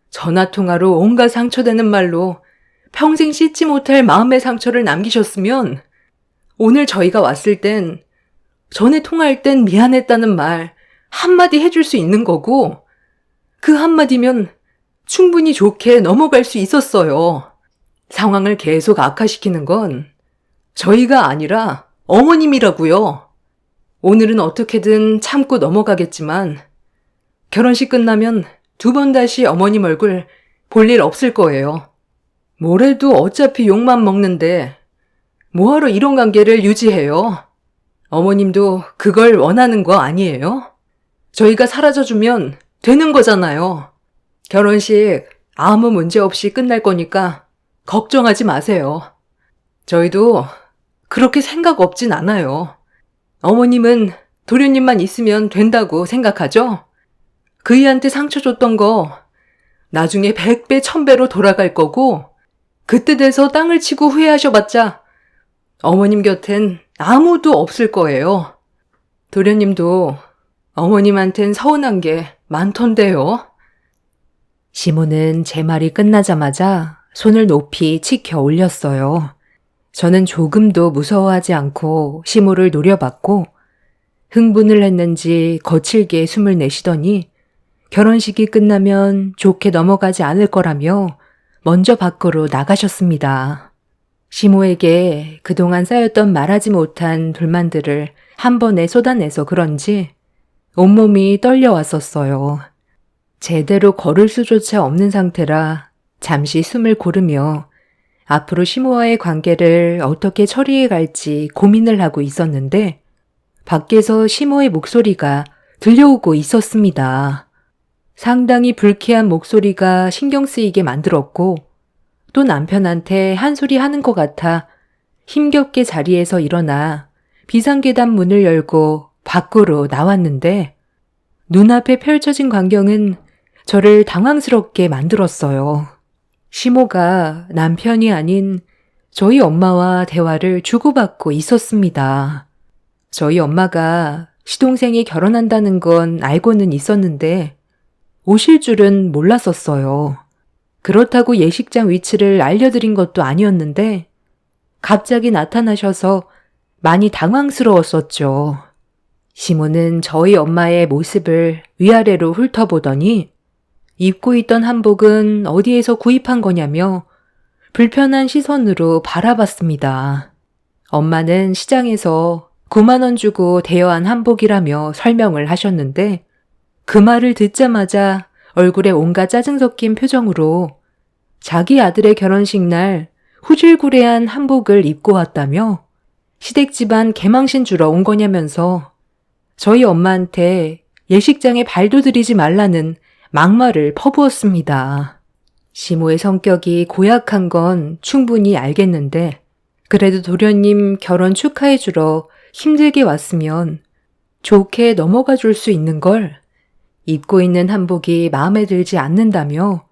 전화통화로 온갖 상처되는 말로 평생 씻지 못할 마음의 상처를 남기셨으면 오늘 저희가 왔을 땐 전에 통화할 땐 미안했다는 말 한마디 해줄 수 있는 거고 그 한마디면 충분히 좋게 넘어갈 수 있었어요. 상황을 계속 악화시키는 건 저희가 아니라 어머님이라고요. 오늘은 어떻게든 참고 넘어가겠지만 결혼식 끝나면 두 번 다시 어머님 얼굴 볼 일 없을 거예요. 뭐래도 어차피 욕만 먹는데 뭐하러 이런 관계를 유지해요? 어머님도 그걸 원하는 거 아니에요? 저희가 사라져주면 되는 거잖아요. 결혼식 아무 문제 없이 끝날 거니까 걱정하지 마세요. 저희도 그렇게 생각 없진 않아요. 어머님은 도련님만 있으면 된다고 생각하죠? 그이한테 상처 줬던 거 나중에 100배, 1000배로 돌아갈 거고 그때 돼서 땅을 치고 후회하셔봤자 어머님 곁엔 아무도 없을 거예요. 도련님도 어머님한텐 서운한 게 많던데요. 시모는 제 말이 끝나자마자 손을 높이 치켜 올렸어요. 저는 조금도 무서워하지 않고 시모를 노려봤고 흥분을 했는지 거칠게 숨을 내쉬더니 결혼식이 끝나면 좋게 넘어가지 않을 거라며 먼저 밖으로 나가셨습니다. 시모에게 그동안 쌓였던 말하지 못한 불만들을 한 번에 쏟아내서 그런지 온몸이 떨려왔었어요. 제대로 걸을 수조차 없는 상태라 잠시 숨을 고르며 앞으로 시모와의 관계를 어떻게 처리해 갈지 고민을 하고 있었는데 밖에서 시모의 목소리가 들려오고 있었습니다. 상당히 불쾌한 목소리가 신경 쓰이게 만들었고 또 남편한테 한 소리 하는 것 같아 힘겹게 자리에서 일어나 비상계단 문을 열고 밖으로 나왔는데 눈앞에 펼쳐진 광경은 저를 당황스럽게 만들었어요. 시모가 남편이 아닌 저희 엄마와 대화를 주고받고 있었습니다. 저희 엄마가 시동생이 결혼한다는 건 알고는 있었는데 오실 줄은 몰랐었어요. 그렇다고 예식장 위치를 알려드린 것도 아니었는데 갑자기 나타나셔서 많이 당황스러웠었죠. 시모는 저희 엄마의 모습을 위아래로 훑어보더니 입고 있던 한복은 어디에서 구입한 거냐며 불편한 시선으로 바라봤습니다. 엄마는 시장에서 9만 원 주고 대여한 한복이라며 설명을 하셨는데 그 말을 듣자마자 얼굴에 온갖 짜증 섞인 표정으로 자기 아들의 결혼식 날 후줄구레한 한복을 입고 왔다며 시댁 집안 개망신 주러 온 거냐면서 저희 엄마한테 예식장에 발도 들이지 말라는 막말을 퍼부었습니다. 시모의 성격이 고약한 건 충분히 알겠는데 그래도 도련님 결혼 축하해 주러 힘들게 왔으면 좋게 넘어가 줄 수 있는 걸 입고 있는 한복이 마음에 들지 않는다며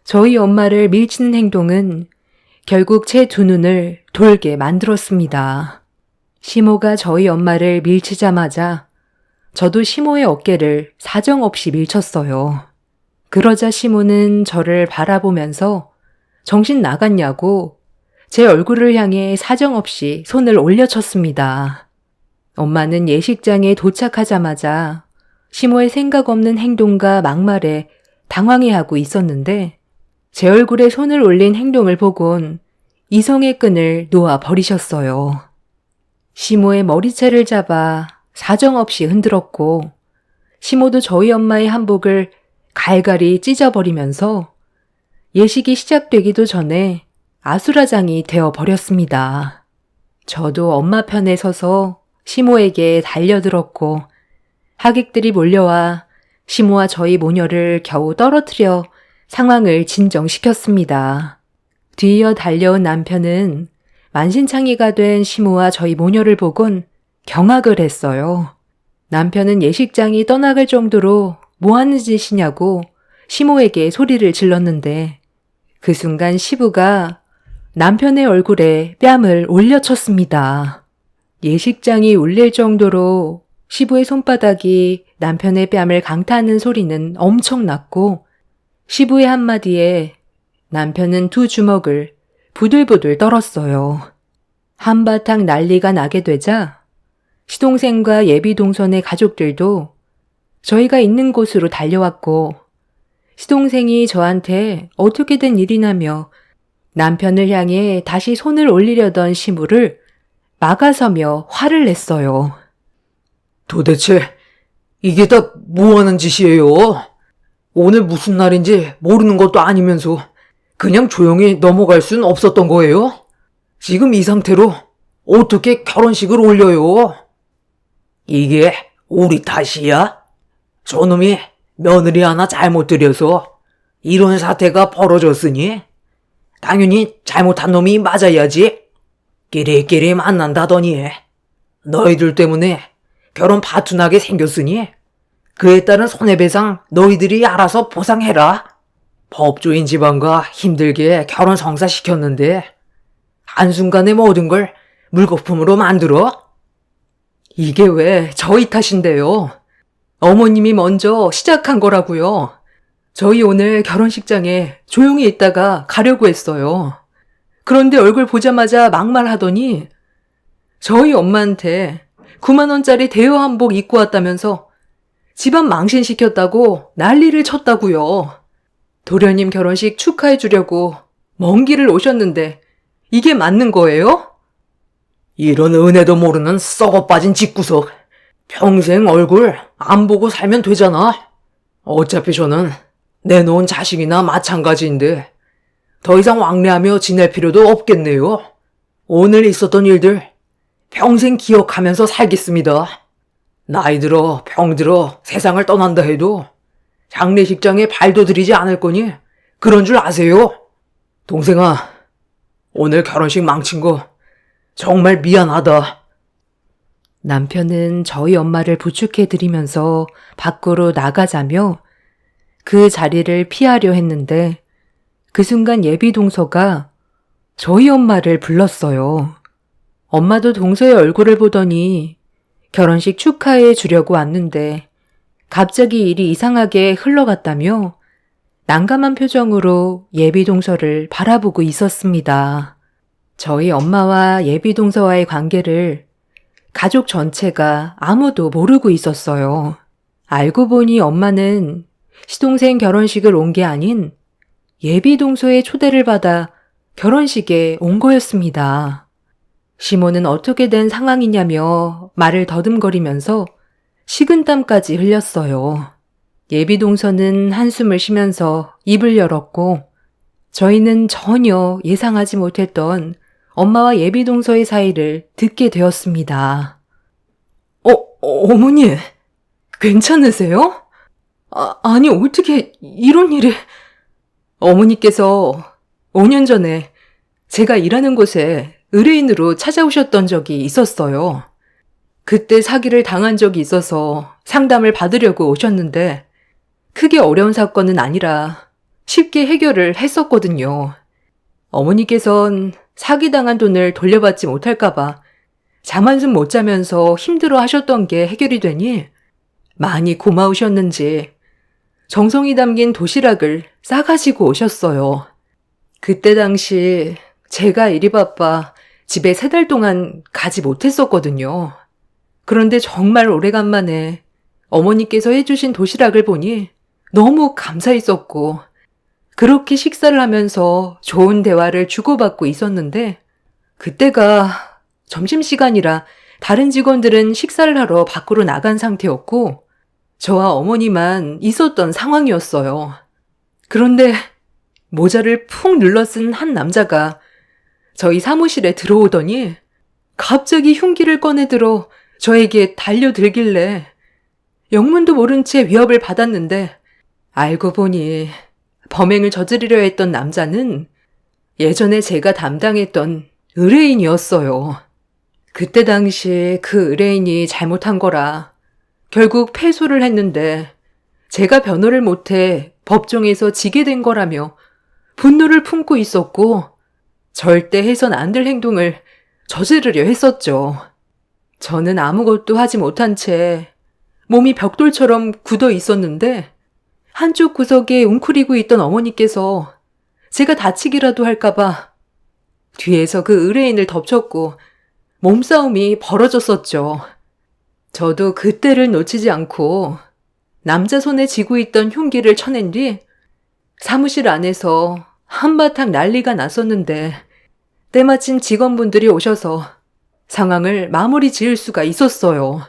저희 엄마를 밀치는 행동은 결국 제 두 눈을 돌게 만들었습니다. 시모가 저희 엄마를 밀치자마자 저도 시모의 어깨를 사정없이 밀쳤어요. 그러자 시모는 저를 바라보면서 정신 나갔냐고 제 얼굴을 향해 사정없이 손을 올려쳤습니다. 엄마는 예식장에 도착하자마자 시모의 생각 없는 행동과 막말에 당황해하고 있었는데 제 얼굴에 손을 올린 행동을 보곤 이성의 끈을 놓아 버리셨어요. 시모의 머리채를 잡아 사정없이 흔들었고 시모도 저희 엄마의 한복을 갈갈이 찢어버리면서 예식이 시작되기도 전에 아수라장이 되어버렸습니다. 저도 엄마 편에 서서 시모에게 달려들었고 하객들이 몰려와 시모와 저희 모녀를 겨우 떨어뜨려 상황을 진정시켰습니다. 뒤이어 달려온 남편은 만신창이가 된 시모와 저희 모녀를 보곤 경악을 했어요. 남편은 예식장이 떠나갈 정도로 뭐 하는 짓이냐고 시모에게 소리를 질렀는데 그 순간 시부가 남편의 얼굴에 뺨을 올려쳤습니다. 예식장이 울릴 정도로 시부의 손바닥이 남편의 뺨을 강타하는 소리는 엄청났고 시부의 한마디에 남편은 두 주먹을 부들부들 떨었어요. 한바탕 난리가 나게 되자 시동생과 예비동선의 가족들도 저희가 있는 곳으로 달려왔고 시동생이 저한테 어떻게 된 일이냐며 남편을 향해 다시 손을 올리려던 시부를 막아서며 화를 냈어요. 도대체 이게 다 뭐하는 짓이에요? 오늘 무슨 날인지 모르는 것도 아니면서 그냥 조용히 넘어갈 순 없었던 거예요? 지금 이 상태로 어떻게 결혼식을 올려요? 이게 우리 탓이야? 저놈이 며느리 하나 잘못 들여서 이런 사태가 벌어졌으니 당연히 잘못한 놈이 맞아야지. 끼리끼리 만난다더니 너희들 때문에 결혼 파투나게 생겼으니 그에 따른 손해배상 너희들이 알아서 보상해라. 법조인 집안과 힘들게 결혼 성사시켰는데 한순간에 모든 걸 물거품으로 만들어? 이게 왜 저희 탓인데요? 어머님이 먼저 시작한 거라고요. 저희 오늘 결혼식장에 조용히 있다가 가려고 했어요. 그런데 얼굴 보자마자 막말하더니 저희 엄마한테 9만 원짜리 대여 한복 입고 왔다면서 집안 망신시켰다고 난리를 쳤다고요. 도련님 결혼식 축하해 주려고 먼 길을 오셨는데 이게 맞는 거예요? 이런 은혜도 모르는 썩어 빠진 집구석. 평생 얼굴 안 보고 살면 되잖아. 어차피 저는 내놓은 자식이나 마찬가지인데 더 이상 왕래하며 지낼 필요도 없겠네요. 오늘 있었던 일들 평생 기억하면서 살겠습니다. 나이 들어 병 들어 세상을 떠난다 해도 장례식장에 발도 들이지 않을 거니 그런 줄 아세요? 동생아, 오늘 결혼식 망친 거 정말 미안하다. 남편은 저희 엄마를 부축해드리면서 밖으로 나가자며 그 자리를 피하려 했는데 그 순간 예비 동서가 저희 엄마를 불렀어요. 엄마도 동서의 얼굴을 보더니 결혼식 축하해 주려고 왔는데 갑자기 일이 이상하게 흘러갔다며 난감한 표정으로 예비 동서를 바라보고 있었습니다. 저희 엄마와 예비 동서와의 관계를 가족 전체가 아무도 모르고 있었어요. 알고 보니 엄마는 시동생 결혼식을 온 게 아닌 예비 동서의 초대를 받아 결혼식에 온 거였습니다. 시모는 어떻게 된 상황이냐며 말을 더듬거리면서 식은땀까지 흘렸어요. 예비 동서는 한숨을 쉬면서 입을 열었고 저희는 전혀 예상하지 못했던 엄마와 예비 동서의 사이를 듣게 되었습니다. 어머니, 괜찮으세요? 아니, 어떻게 이런 일이... 어머니께서 5년 전에 제가 일하는 곳에 의뢰인으로 찾아오셨던 적이 있었어요. 그때 사기를 당한 적이 있어서 상담을 받으려고 오셨는데 크게 어려운 사건은 아니라 쉽게 해결을 했었거든요. 어머니께선 사기당한 돈을 돌려받지 못할까봐 잠 한숨 못 자면서 힘들어 하셨던 게 해결이 되니 많이 고마우셨는지 정성이 담긴 도시락을 싸가지고 오셨어요. 그때 당시 제가 일이 바빠 집에 3달 동안 가지 못했었거든요. 그런데 정말 오래간만에 어머니께서 해주신 도시락을 보니 너무 감사했었고 그렇게 식사를 하면서 좋은 대화를 주고받고 있었는데 그때가 점심시간이라 다른 직원들은 식사를 하러 밖으로 나간 상태였고 저와 어머니만 있었던 상황이었어요. 그런데 모자를 푹 눌러 쓴 한 남자가 저희 사무실에 들어오더니 갑자기 흉기를 꺼내들어 저에게 달려들길래 영문도 모른 채 위협을 받았는데 알고 보니 범행을 저지르려 했던 남자는 예전에 제가 담당했던 의뢰인이었어요. 그때 당시 그 의뢰인이 잘못한 거라 결국 패소를 했는데 제가 변호를 못해 법정에서 지게 된 거라며 분노를 품고 있었고 절대 해선 안 될 행동을 저지르려 했었죠. 저는 아무것도 하지 못한 채 몸이 벽돌처럼 굳어 있었는데 한쪽 구석에 웅크리고 있던 어머니께서 제가 다치기라도 할까봐 뒤에서 그 의뢰인을 덮쳤고 몸싸움이 벌어졌었죠. 저도 그때를 놓치지 않고 남자 손에 쥐고 있던 흉기를 쳐낸 뒤 사무실 안에서 한바탕 난리가 났었는데 때마침 직원분들이 오셔서 상황을 마무리 지을 수가 있었어요.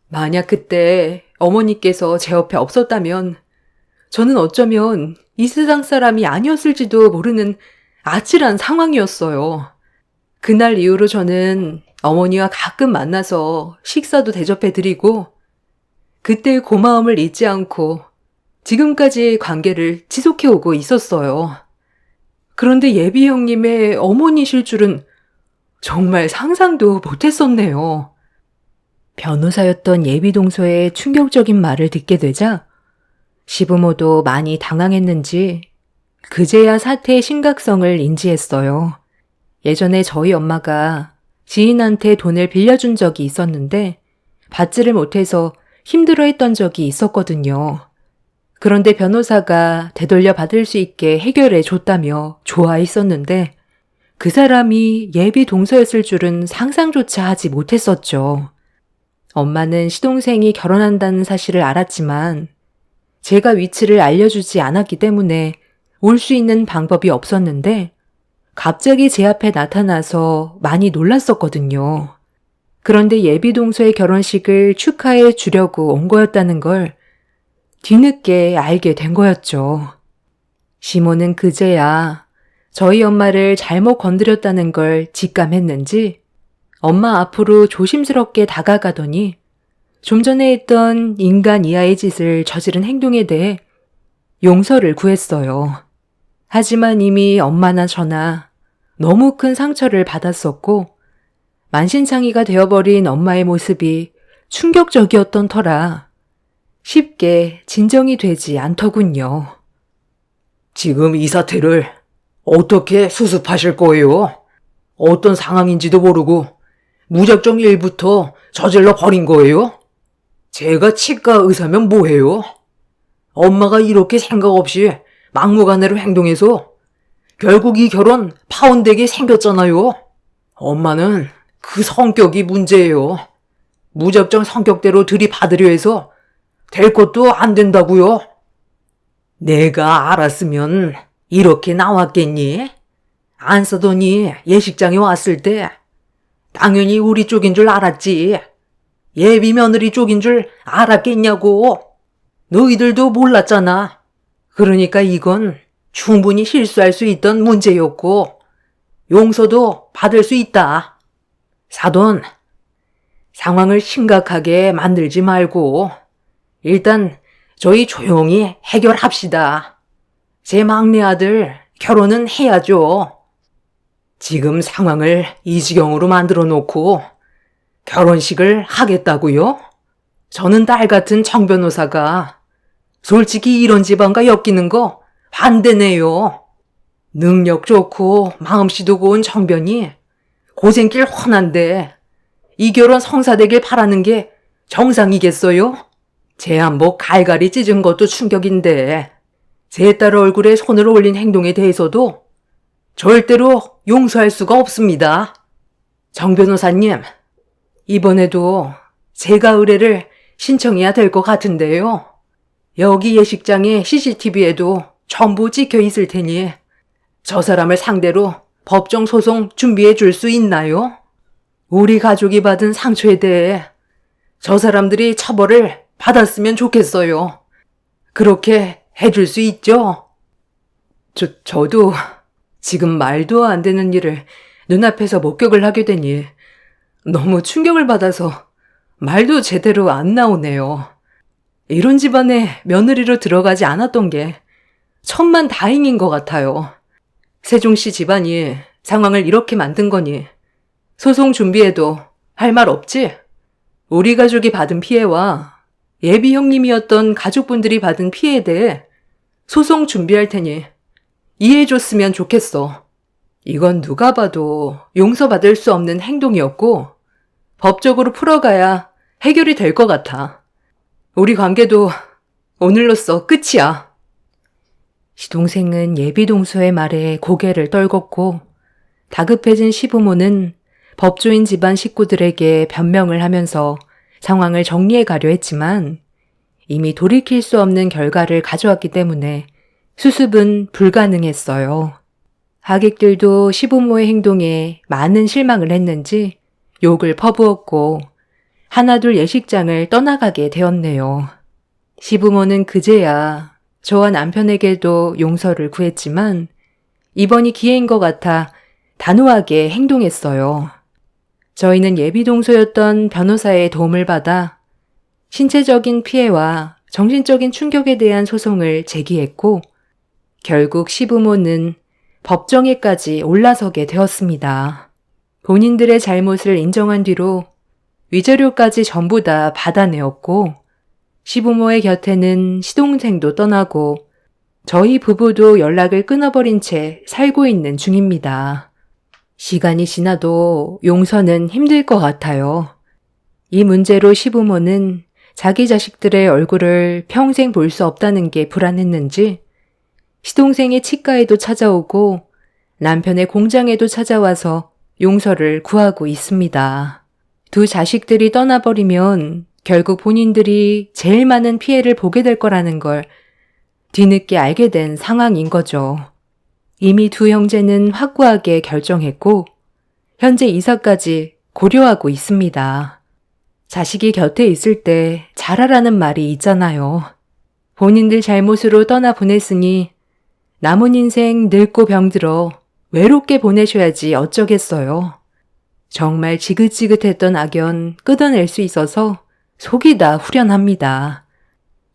만약 그때 어머니께서 제 옆에 없었다면 저는 어쩌면 이 세상 사람이 아니었을지도 모르는 아찔한 상황이었어요. 그날 이후로 저는 어머니와 가끔 만나서 식사도 대접해드리고 그때의 고마움을 잊지 않고 지금까지 관계를 지속해오고 있었어요. 그런데 예비 형님의 어머니실 줄은 정말 상상도 못했었네요. 변호사였던 예비 동서의 충격적인 말을 듣게 되자 시부모도 많이 당황했는지 그제야 사태의 심각성을 인지했어요. 예전에 저희 엄마가 지인한테 돈을 빌려준 적이 있었는데 받지를 못해서 힘들어했던 적이 있었거든요. 그런데 변호사가 되돌려 받을 수 있게 해결해 줬다며 좋아했었는데 그 사람이 예비 동서였을 줄은 상상조차 하지 못했었죠. 엄마는 시동생이 결혼한다는 사실을 알았지만 제가 위치를 알려주지 않았기 때문에 올 수 있는 방법이 없었는데 갑자기 제 앞에 나타나서 많이 놀랐었거든요. 그런데 예비 동서의 결혼식을 축하해 주려고 온 거였다는 걸 뒤늦게 알게 된 거였죠. 시모는 그제야 저희 엄마를 잘못 건드렸다는 걸 직감했는지 엄마 앞으로 조심스럽게 다가가더니 좀 전에 했던 인간 이하의 짓을 저지른 행동에 대해 용서를 구했어요. 하지만 이미 엄마나 저나 너무 큰 상처를 받았었고 만신창이가 되어버린 엄마의 모습이 충격적이었던 터라 쉽게 진정이 되지 않더군요. 지금 이 사태를 어떻게 수습하실 거예요? 어떤 상황인지도 모르고 무작정 일부터 저질러 버린 거예요? 제가 치과 의사면 뭐해요? 엄마가 이렇게 생각 없이 막무가내로 행동해서 결국 이 결혼 파혼되게 생겼잖아요. 엄마는 그 성격이 문제예요. 무작정 성격대로 들이받으려 해서 될 것도 안 된다고요. 내가 알았으면 이렇게 나왔겠니? 안 쓰더니 예식장에 왔을 때 당연히 우리 쪽인 줄 알았지. 예비 며느리 쪽인 줄 알았겠냐고. 너희들도 몰랐잖아. 그러니까 이건 충분히 실수할 수 있던 문제였고 용서도 받을 수 있다. 사돈, 상황을 심각하게 만들지 말고 일단 저희 조용히 해결합시다. 제 막내 아들 결혼은 해야죠. 지금 상황을 이 지경으로 만들어 놓고 결혼식을 하겠다고요? 저는 딸 같은 정 변호사가 솔직히 이런 집안과 엮이는 거 반대네요. 능력 좋고 마음씨도 고운 정변이 고생길 훤한데 이 결혼 성사되길 바라는 게 정상이겠어요? 제 한복 갈갈이 찢은 것도 충격인데 제 딸 얼굴에 손을 올린 행동에 대해서도 절대로 용서할 수가 없습니다. 정 변호사님, 이번에도 제가 의뢰를 신청해야 될 것 같은데요. 여기 예식장에 CCTV에도 전부 찍혀 있을 테니 저 사람을 상대로 법정 소송 준비해 줄 수 있나요? 우리 가족이 받은 상처에 대해 저 사람들이 처벌을 받았으면 좋겠어요. 그렇게 해줄 수 있죠? 저도 지금 말도 안 되는 일을 눈앞에서 목격을 하게 되니 너무 충격을 받아서 말도 제대로 안 나오네요. 이런 집안에 며느리로 들어가지 않았던 게 천만 다행인 것 같아요. 세종씨 집안이 상황을 이렇게 만든 거니 소송 준비해도 할 말 없지? 우리 가족이 받은 피해와 예비 형님이었던 가족분들이 받은 피해에 대해 소송 준비할 테니 이해해줬으면 좋겠어. 이건 누가 봐도 용서받을 수 없는 행동이었고 법적으로 풀어가야 해결이 될 것 같아. 우리 관계도 오늘로써 끝이야. 시동생은 예비 동서의 말에 고개를 떨궜고 다급해진 시부모는 법조인 집안 식구들에게 변명을 하면서 상황을 정리해 가려 했지만 이미 돌이킬 수 없는 결과를 가져왔기 때문에 수습은 불가능했어요. 하객들도 시부모의 행동에 많은 실망을 했는지 욕을 퍼부었고 하나둘 예식장을 떠나가게 되었네요. 시부모는 그제야 저와 남편에게도 용서를 구했지만 이번이 기회인 것 같아 단호하게 행동했어요. 저희는 예비동서였던 변호사의 도움을 받아 신체적인 피해와 정신적인 충격에 대한 소송을 제기했고 결국 시부모는 법정에까지 올라서게 되었습니다. 본인들의 잘못을 인정한 뒤로 위자료까지 전부 다 받아내었고 시부모의 곁에는 시동생도 떠나고 저희 부부도 연락을 끊어버린 채 살고 있는 중입니다. 시간이 지나도 용서는 힘들 것 같아요. 이 문제로 시부모는 자기 자식들의 얼굴을 평생 볼 수 없다는 게 불안했는지 시동생의 치과에도 찾아오고 남편의 공장에도 찾아와서 용서를 구하고 있습니다. 두 자식들이 떠나버리면 결국 본인들이 제일 많은 피해를 보게 될 거라는 걸 뒤늦게 알게 된 상황인 거죠. 이미 두 형제는 확고하게 결정했고 현재 이사까지 고려하고 있습니다. 자식이 곁에 있을 때 잘하라는 말이 있잖아요. 본인들 잘못으로 떠나보냈으니 남은 인생 늙고 병들어 외롭게 보내셔야지 어쩌겠어요. 정말 지긋지긋했던 악연 끊어낼 수 있어서 속이 다 후련합니다.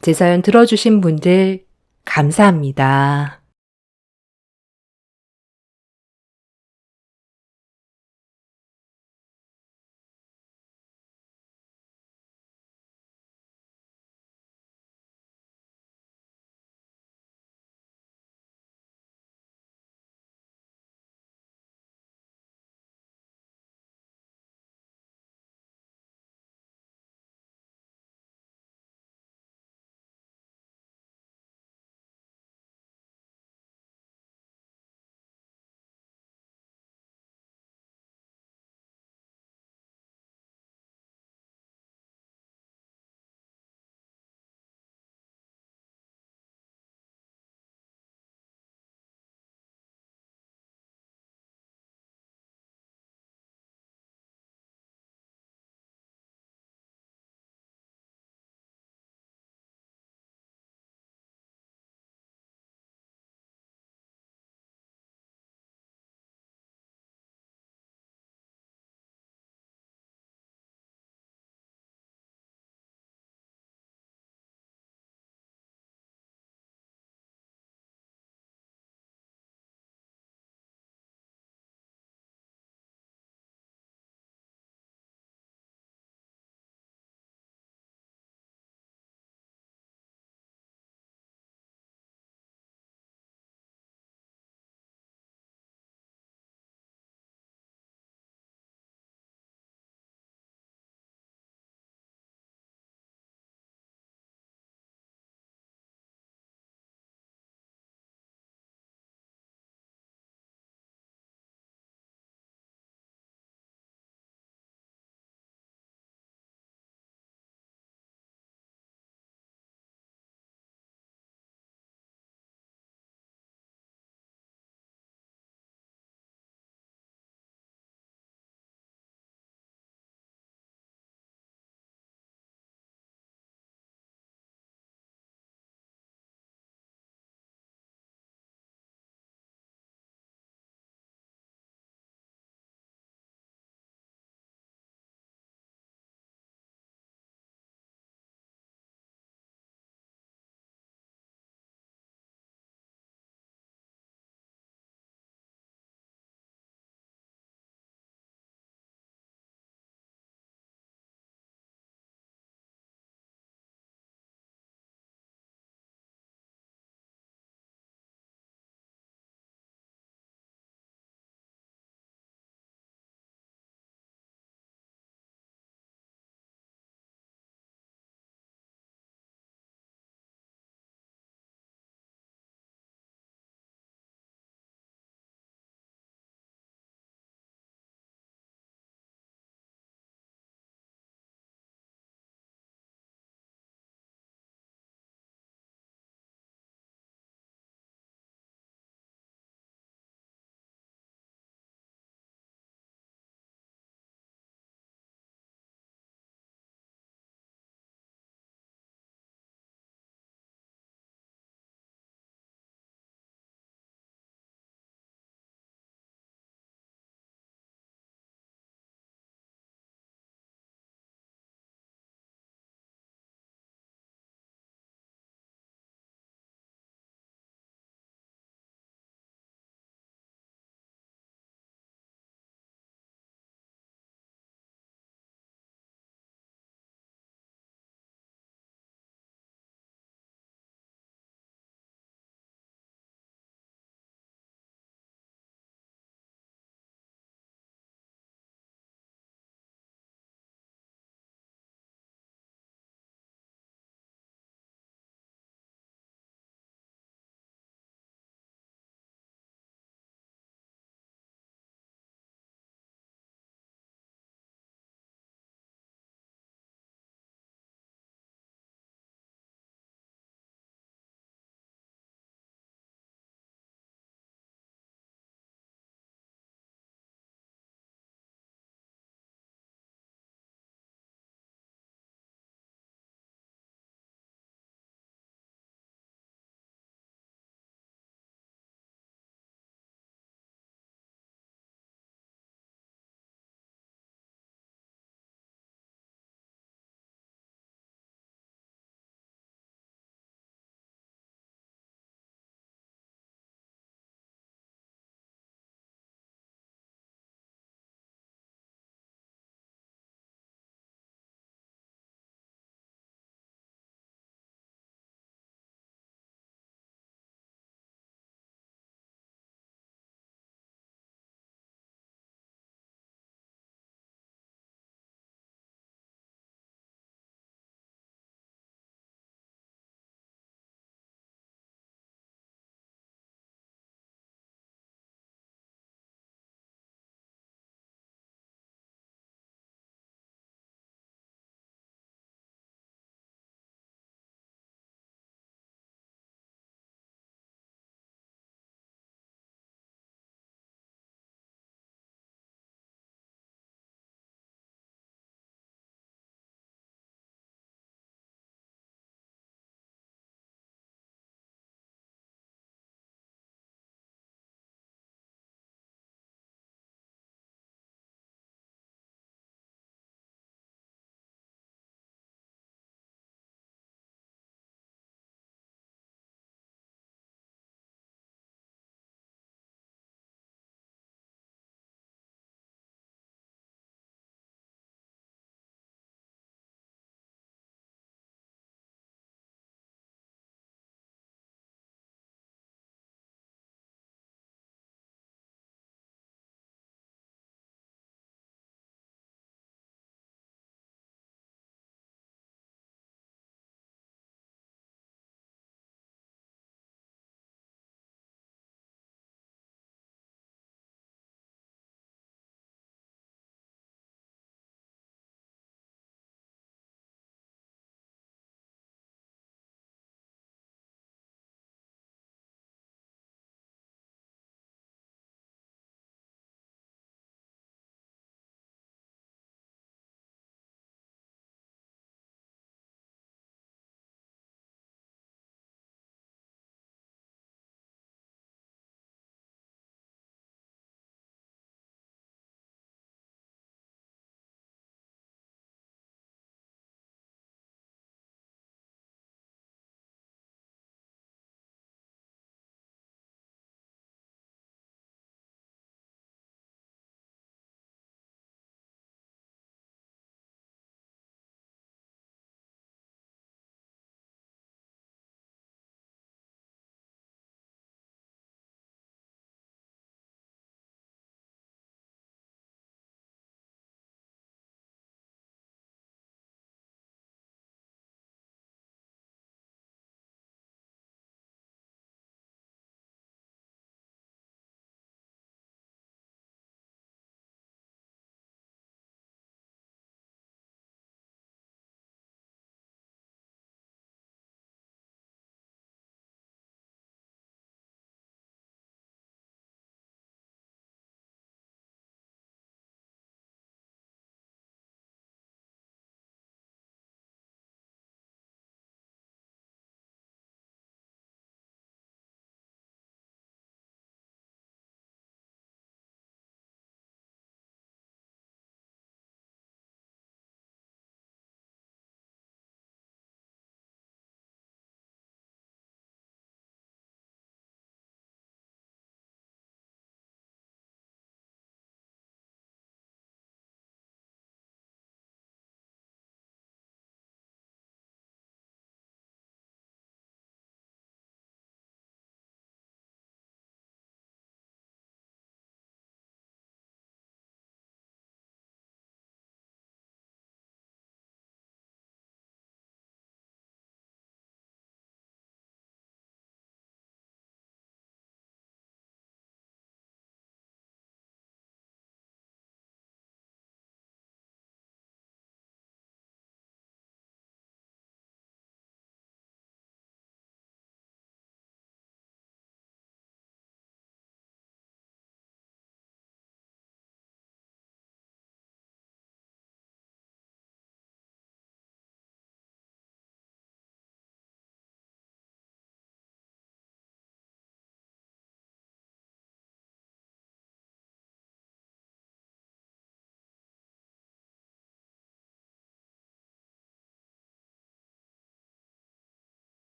제 사연 들어주신 분들 감사합니다.